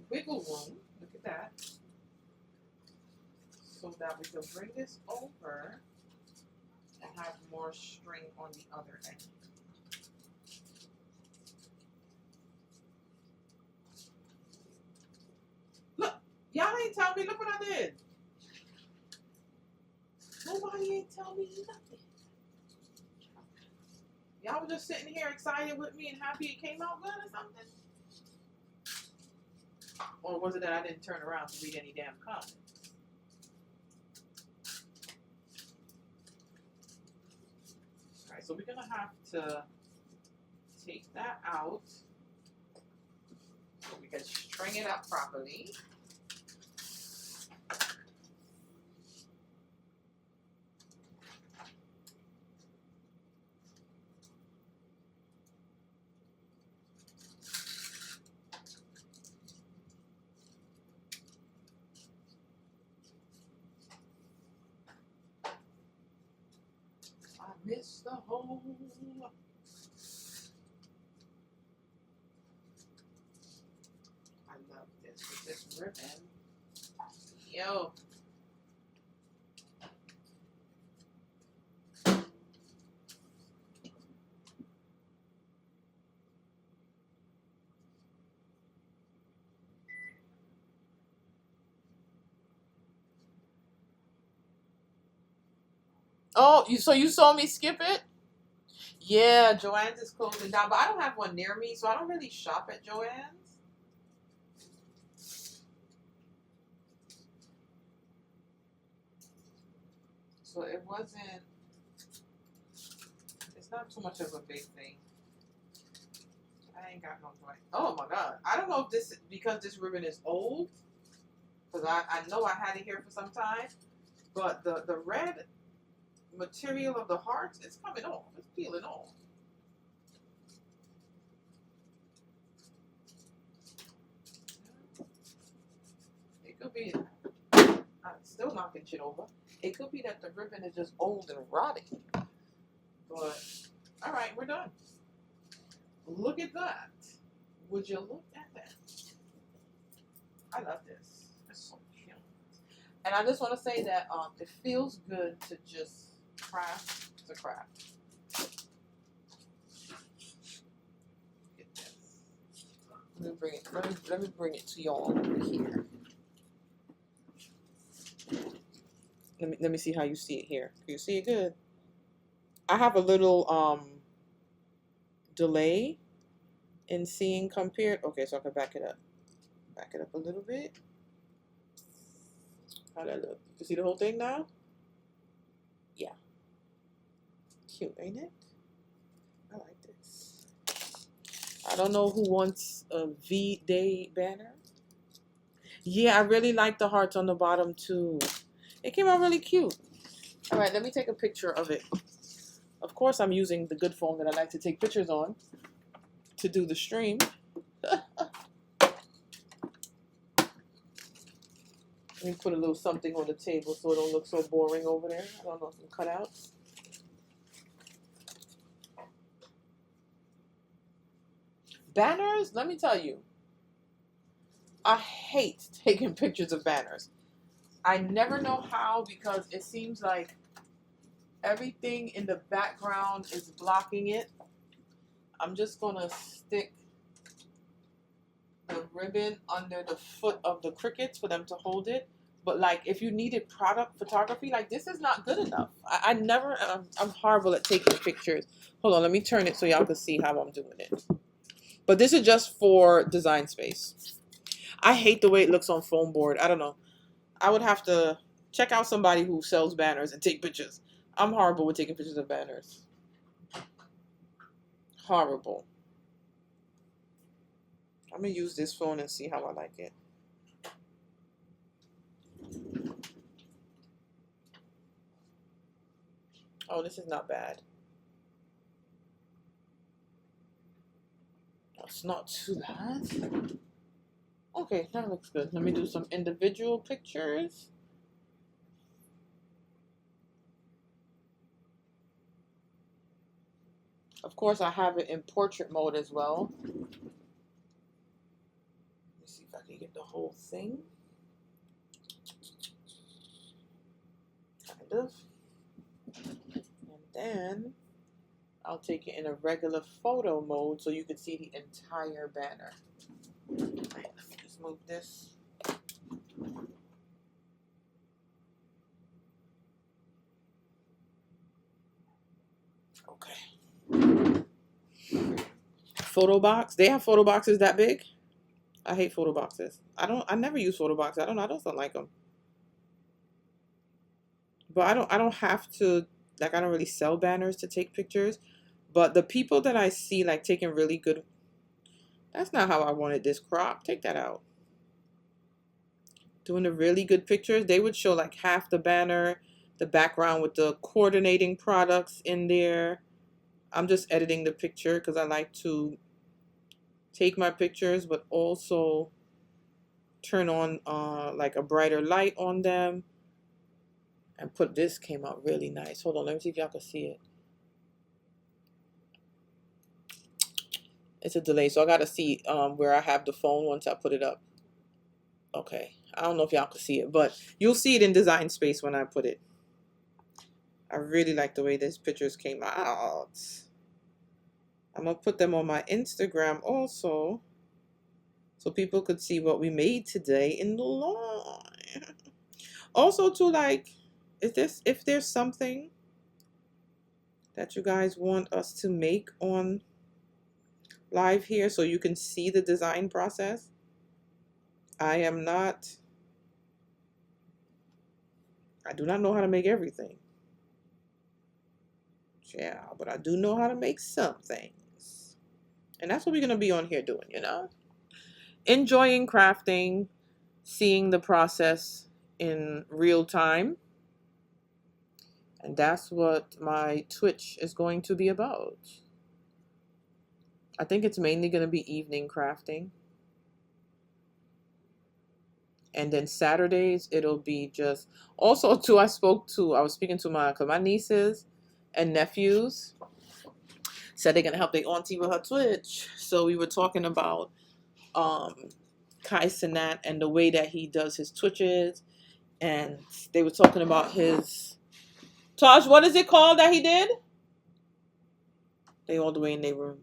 wiggle room. Look at that. So that we can bring this over and have more string on the other end. Look, y'all ain't tell me. Look what I did. Nobody ain't tell me nothing. Y'all were just sitting here excited with me and happy it came out good or something? Or was it that I didn't turn around to read any damn comments? Alright, so we're going to have to take that out so we can string it up properly. Miss the hole. I love this with this ribbon. Yo. Oh, so you saw me skip it? Yeah, Joann's is closing down, but I don't have one near me, so I don't really shop at Joann's. So it wasn't, it's not too much of a big thing. I ain't got no joint. Oh my God. I don't know if this, because this ribbon is old, because I know I had it here for some time, but the red material of the hearts, it's coming off. It's peeling off. It could be, I'm still knocking shit over. It could be that the ribbon is just old and rotting. But, all right, we're done. Look at that. Would you look at that? I love this. It's so cute. And I just want to say that it feels good to just craft to craft. Look at this. Let me bring it to y'all over here. Let me see how you see it here. Can you see it good? I have a little delay in seeing compared. Okay, so I can back it up. Back it up a little bit. How that look? You see the whole thing now? Yeah. Cute, ain't it? I like this. I don't know who wants a V-Day banner. Yeah, I really like the hearts on the bottom too. It came out really cute. All right, let me take a picture of it. Of course, I'm using the good phone that I like to take pictures on to do the stream. Let me put a little something on the table so it don't look so boring over there. I don't know, some cutouts. Banners, let me tell you, I hate taking pictures of banners. I never know how because it seems like everything in the background is blocking it. I'm just going to stick the ribbon under the foot of the Cricuts for them to hold it. But like if you needed product photography, like this is not good enough. I never, I'm horrible at taking pictures. Hold on, let me turn it so y'all can see how I'm doing it. But this is just for Design Space. I hate the way it looks on foam board. I don't know. I would have to check out somebody who sells banners and take pictures. I'm horrible with taking pictures of banners. Horrible. I'm going to use this phone and see how I like it. Oh, this is not bad. It's not too bad. Okay, that looks good. Let me do some individual pictures. Of course, I have it in portrait mode as well. Let me see if I can get the whole thing. Kind of. And then I'll take it in a regular photo mode so you can see the entire banner. Right, let me just move this. Okay. Photo box. They have photo boxes that big? I hate photo boxes. I never use photo boxes. I don't like them. But I don't have to, like, I don't really sell banners to take pictures. But the people that I see, like, taking really good, that's not how I wanted this crop. Take that out. Doing the really good pictures, they would show, like, half the banner, the background with the coordinating products in there. I'm just editing the picture because I like to take my pictures, but also turn on, like, a brighter light on them. And put this, came out really nice. Hold on, let me see if y'all can see it. It's a delay, so I gotta see where I have the phone once I put it up. Okay, I don't know if y'all can see it, but you'll see it in Design Space when I put it. I really like the way these pictures came out. I'm gonna put them on my Instagram also, so people could see what we made today in the lawn. Also, to like, if there's something that you guys want us to make on live here so you can see the design process. I do not know how to make everything. Yeah, but I do know how to make some things. And that's what we're going to be on here doing, you know? Enjoying crafting, seeing the process in real time. And that's what my Twitch is going to be about. I think it's mainly going to be evening crafting. And then Saturdays, it'll be just... Also, too, I was speaking to my nieces and nephews. Said they're going to help their auntie with her Twitch. So we were talking about Kai Cenat and the way that he does his Twitches. And they were talking about his... Taj, what is it called that he did? They all the way in their room.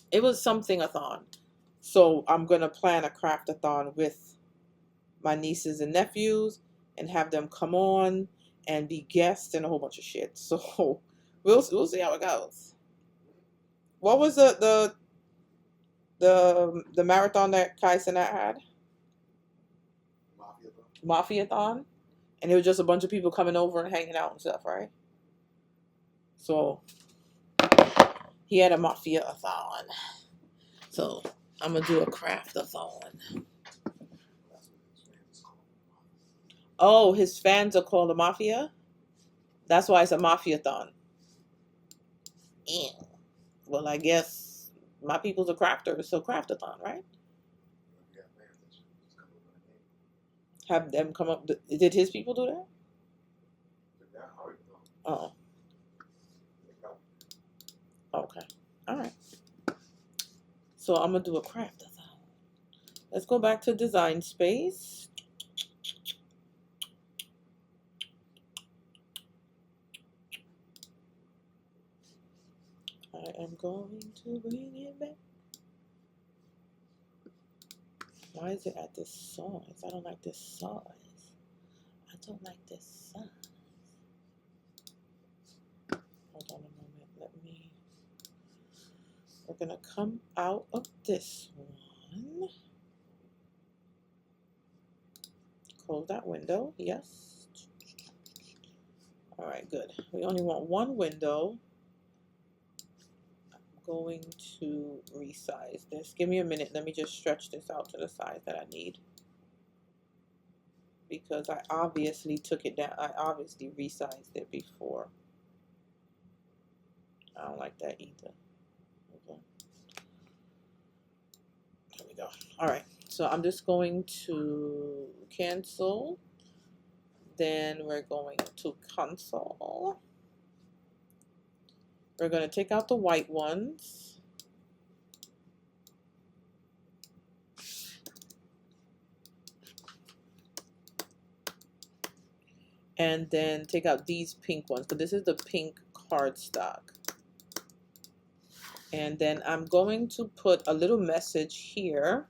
It was something-a-thon. So I'm going to plan a craft-a-thon with my nieces and nephews and have them come on and be guests and a whole bunch of shit. So we'll see how it goes. What was the marathon that Kai Cenat had? Mafia-thon. And it was just a bunch of people coming over and hanging out and stuff, right? So he had a Mafia-a-thon. So I'm gonna do a craft-a-thon. Oh, his fans are called the Mafia? That's why it's a Mafia-thon. Yeah. Well, I guess my people's a crafter, so craftathon, right? Have them come up. Did his people do that? Oh, okay. All right. So I'm gonna do a craftathon. Let's go back to Design Space. I am going to bring it back. Why is it at this size? I don't like this size. I don't like this size. Hold on a moment. We're gonna come out of this one. Close that window. Yes. All right, good. We only want one window. I'm going to resize this. Give me a minute. Let me just stretch this out to the size that I need. Because I obviously took it down. I obviously resized it before. I don't like that either. Okay. There we go. All right. So I'm just going to cancel. Then we're going to console. We're going to take out the white ones. And then take out these pink ones. So this is the pink cardstock. And then I'm going to put a little message here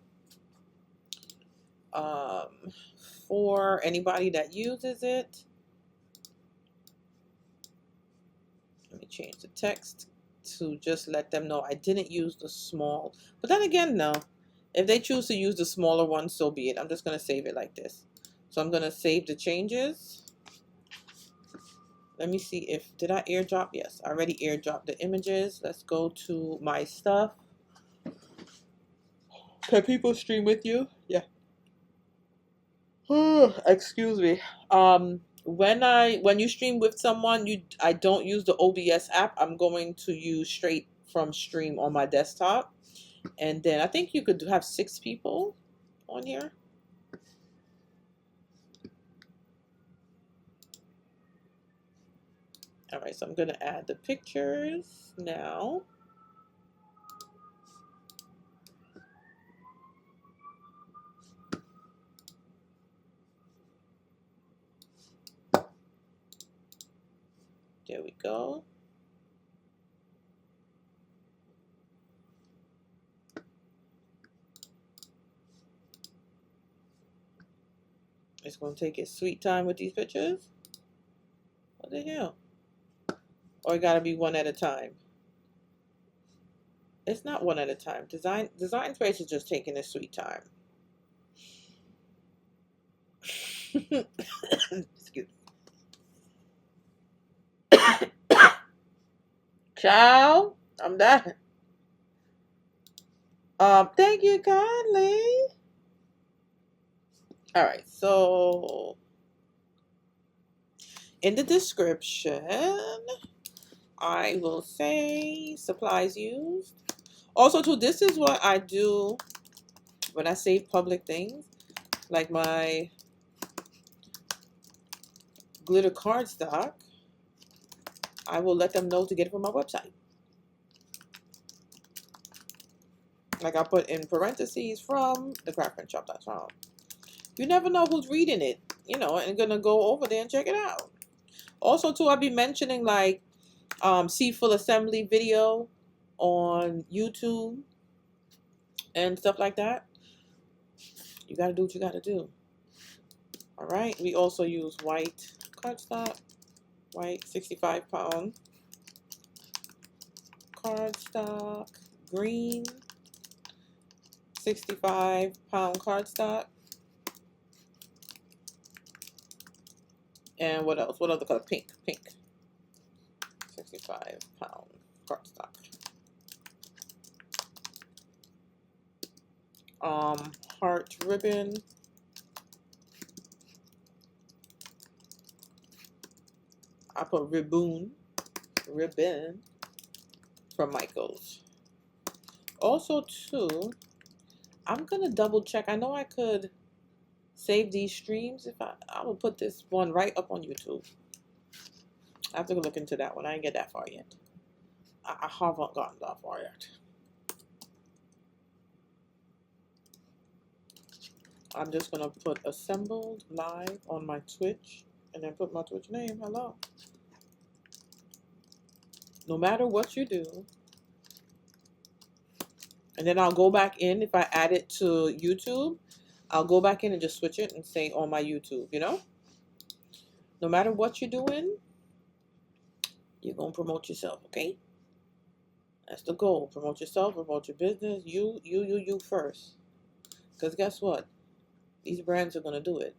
for anybody that uses it. Let me change the text to just let them know I didn't use the small. But then again, no. If they choose to use the smaller one, so be it. I'm just going to save it like this. So I'm going to save the changes. Let me see if, did I airdrop? Yes, I already airdropped the images. Let's go to my stuff. Can people stream with you? Yeah. Excuse me. When you stream with someone, I don't use the OBS app. I'm going to use straight from stream on my desktop. And then I think you could have 6 people on here. All right, so I'm going to add the pictures now. There we go. It's going to take its sweet time with these pictures. What the hell? Or it got to be one at a time. It's not one at a time. Design Space is just taking its sweet time. Excuse me. Ciao. I'm done. Thank you kindly. All right, so in the description, I will say supplies used. Also, too, this is what I do when I save public things, like my glitter cardstock. I will let them know to get it from my website. Like I put in parentheses from thecraftprintshop.com. You never know who's reading it, you know, and gonna go over there and check it out. Also, too, I'll be mentioning like see full assembly video on YouTube and stuff like that. You gotta do what you gotta do. All right. We also use white cardstock, white 65-pound cardstock, green 65-pound cardstock. And what else? What other color? Pink. 65-pound cardstock. Heart ribbon. I put ribbon from Michaels. Also, too, I'm gonna double check. I know I could save these streams if I will put this one right up on YouTube. I have to look into that one. I didn't get that far yet. I haven't gotten that far yet. I'm just gonna put assembled live on my Twitch and then put my Twitch name. Hello. No matter what you do. And then I'll go back in. If I add it to YouTube, I'll go back in and just switch it and say on my YouTube, you know? No matter what you're doing, you're going to promote yourself, okay? That's the goal. Promote yourself, promote your business. You first. Because guess what? These brands are going to do it.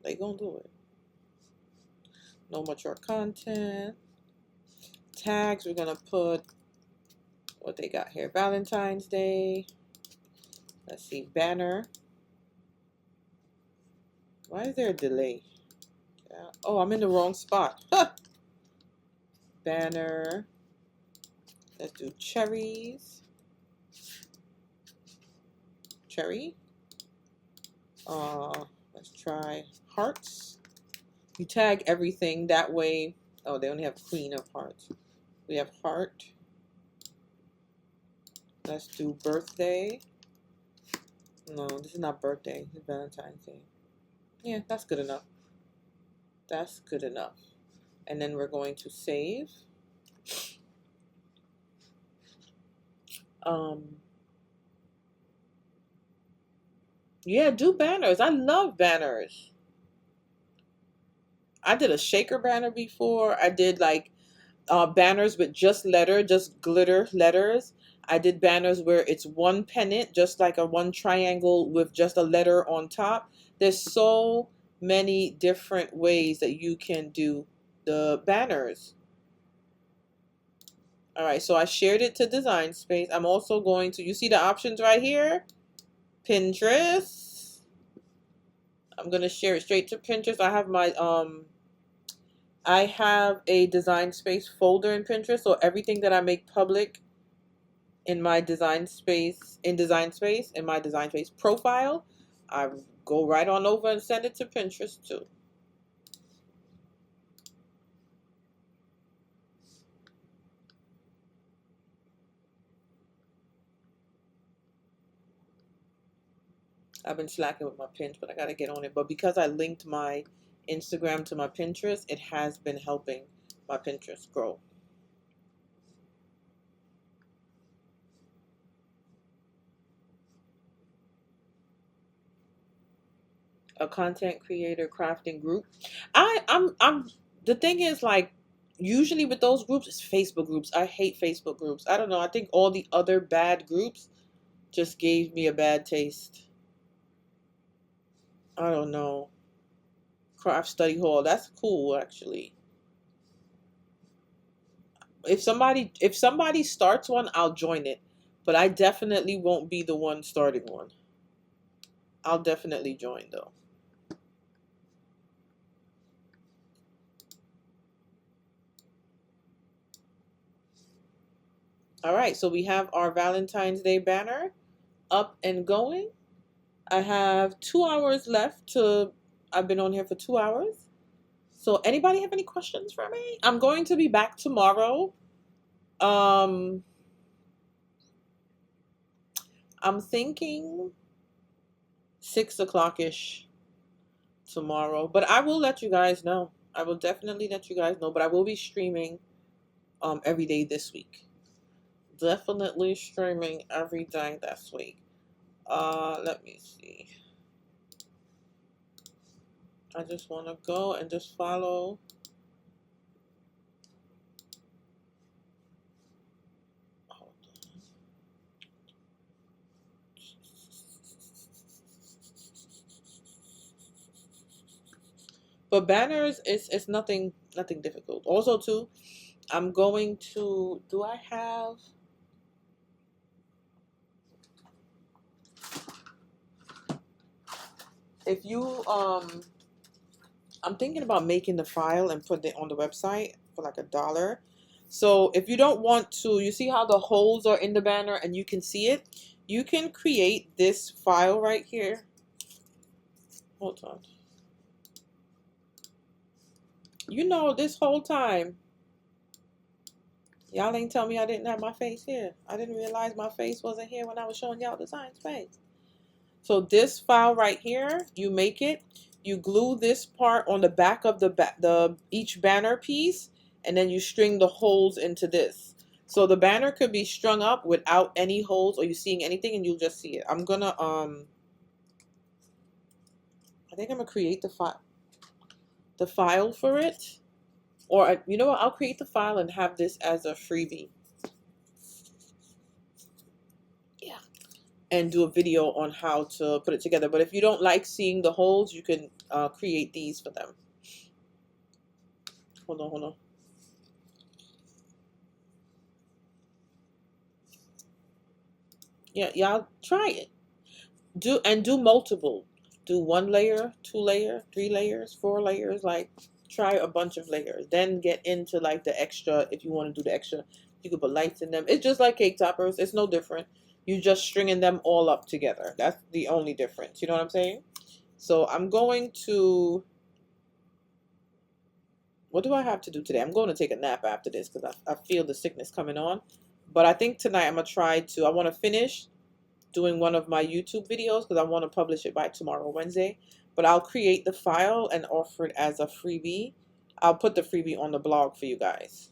They going to do it. No mature content. Tags, we're going to put what they got here. Valentine's Day. Let's see. Banner. Why is there a delay? Yeah. Oh, I'm in the wrong spot. Banner. Let's do cherries. Cherry. Let's try hearts. You tag everything that way. Oh, they only have Queen of Hearts. We have heart. Let's do birthday. No, this is not birthday. This is Valentine's Day. Yeah, that's good enough. That's good enough. And then we're going to save. Yeah, do banners. I love banners. I did a shaker banner before. I did like banners with just glitter letters. I did banners where it's one pennant, just like a one triangle with just a letter on top. There's so many different ways that you can do the banners. All right, so I shared it to Design Space. I'm also going to, you see the options right here? Pinterest. I'm going to share it straight to Pinterest. I have a Design Space folder in Pinterest, so everything that I make public in my Design Space, in my Design Space profile, I go right on over and send it to Pinterest too. I've been slacking with my pins, but I got to get on it. But because I linked my Instagram to my Pinterest, it has been helping my Pinterest grow. A content creator crafting group. I'm the thing is, like, usually with those groups, it's Facebook groups. I hate Facebook groups. I don't know. I think all the other bad groups just gave me a bad taste. I don't know. Craft study hall. That's cool, actually. If somebody starts one, I'll join it. But I definitely won't be the one starting one. I'll definitely join though. All right, so we have our Valentine's Day banner up and going. I have 2 hours left to, I've been on here for 2 hours. So anybody have any questions for me? I'm going to be back tomorrow. I'm thinking 6 o'clock-ish tomorrow, but I will let you guys know. I will definitely let you guys know, but I will be streaming every day this week. Definitely streaming every day this week. Let me see. I just want to go and just follow. But banners, it's nothing difficult. Also, too, I'm going to. Do I have? If you I'm thinking about making the file and putting it on the website for like $1. So if you don't want to, you see how the holes are in the banner and you can see it? You can create this file right here. Hold on. You know, this whole time, y'all ain't tell me I didn't have my face here. I didn't realize my face wasn't here when I was showing y'all Design Space. So this file right here, you make it, you glue this part on the back of each banner piece, and then you string the holes into this. So the banner could be strung up without any holes, or you seeing anything and you'll just see it. I'm gonna I think I'm gonna create the file for it. Or you know what, I'll create the file and have this as a freebie. Yeah. And do a video on how to put it together. But if you don't like seeing the holes, you can create these for them. Hold on, hold on. Yeah, y'all try it. Do multiple. Do 1 layer, 2 layer, 3 layers, 4 layers. Like, try a bunch of layers. Then get into like the extra. If you want to do the extra, you could put lights in them. It's just like cake toppers. It's no different. You just stringing them all up together. That's the only difference. You know what I'm saying? So I'm going to. What do I have to do today? I'm going to take a nap after this because I feel the sickness coming on. But I think tonight I'm going to try to. I want to finish doing one of my YouTube videos because I want to publish it by tomorrow, Wednesday. But I'll create the file and offer it as a freebie. I'll put the freebie on the blog for you guys.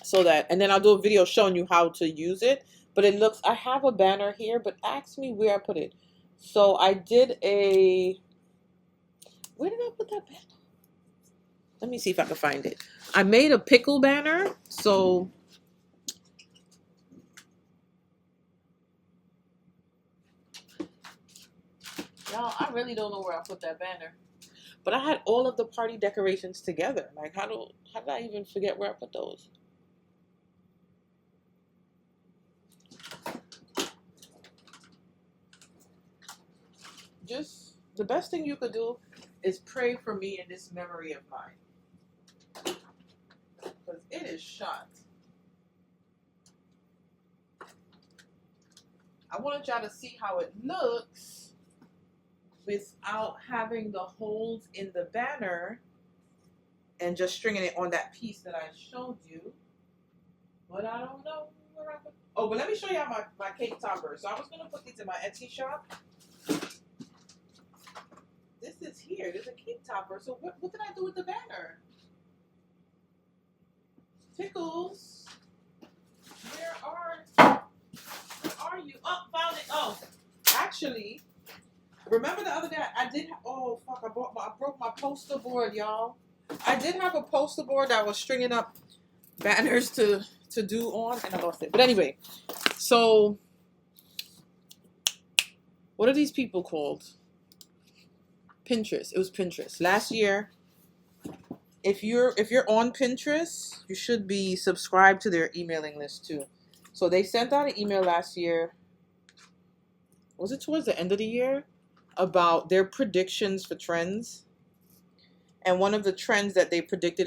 So that, and then I'll do a video showing you how to use it. But it looks, I have a banner here, but ask me where I put it. So I did where did I put that banner? Let me see if I can find it. I made a pickle banner. So y'all, I really don't know where I put that banner. But I had all of the party decorations together. Like, how did I even forget where I put those? Just, the best thing you could do is pray for me in this memory of mine. Because it is shot. I wanted y'all to see how it looks without having the holes in the banner and just stringing it on that piece that I showed you. But I don't know where I put. Oh, but let me show y'all my cake topper. So I was going to put these in my Etsy shop. This is here. There's a cake topper. So what did I do with the banner? Pickles. Where are you? Oh, found it. Oh, actually, remember the other day I did. Oh fuck! I broke my poster board, y'all. I did have a poster board that was stringing up banners to do on, and I lost it. But anyway, so what are these people called? Pinterest. It was Pinterest last year. If you're on Pinterest, you should be subscribed to their emailing list too. So they sent out an email last year. Was it towards the end of the year? About their predictions for trends. And one of the trends that they predicted is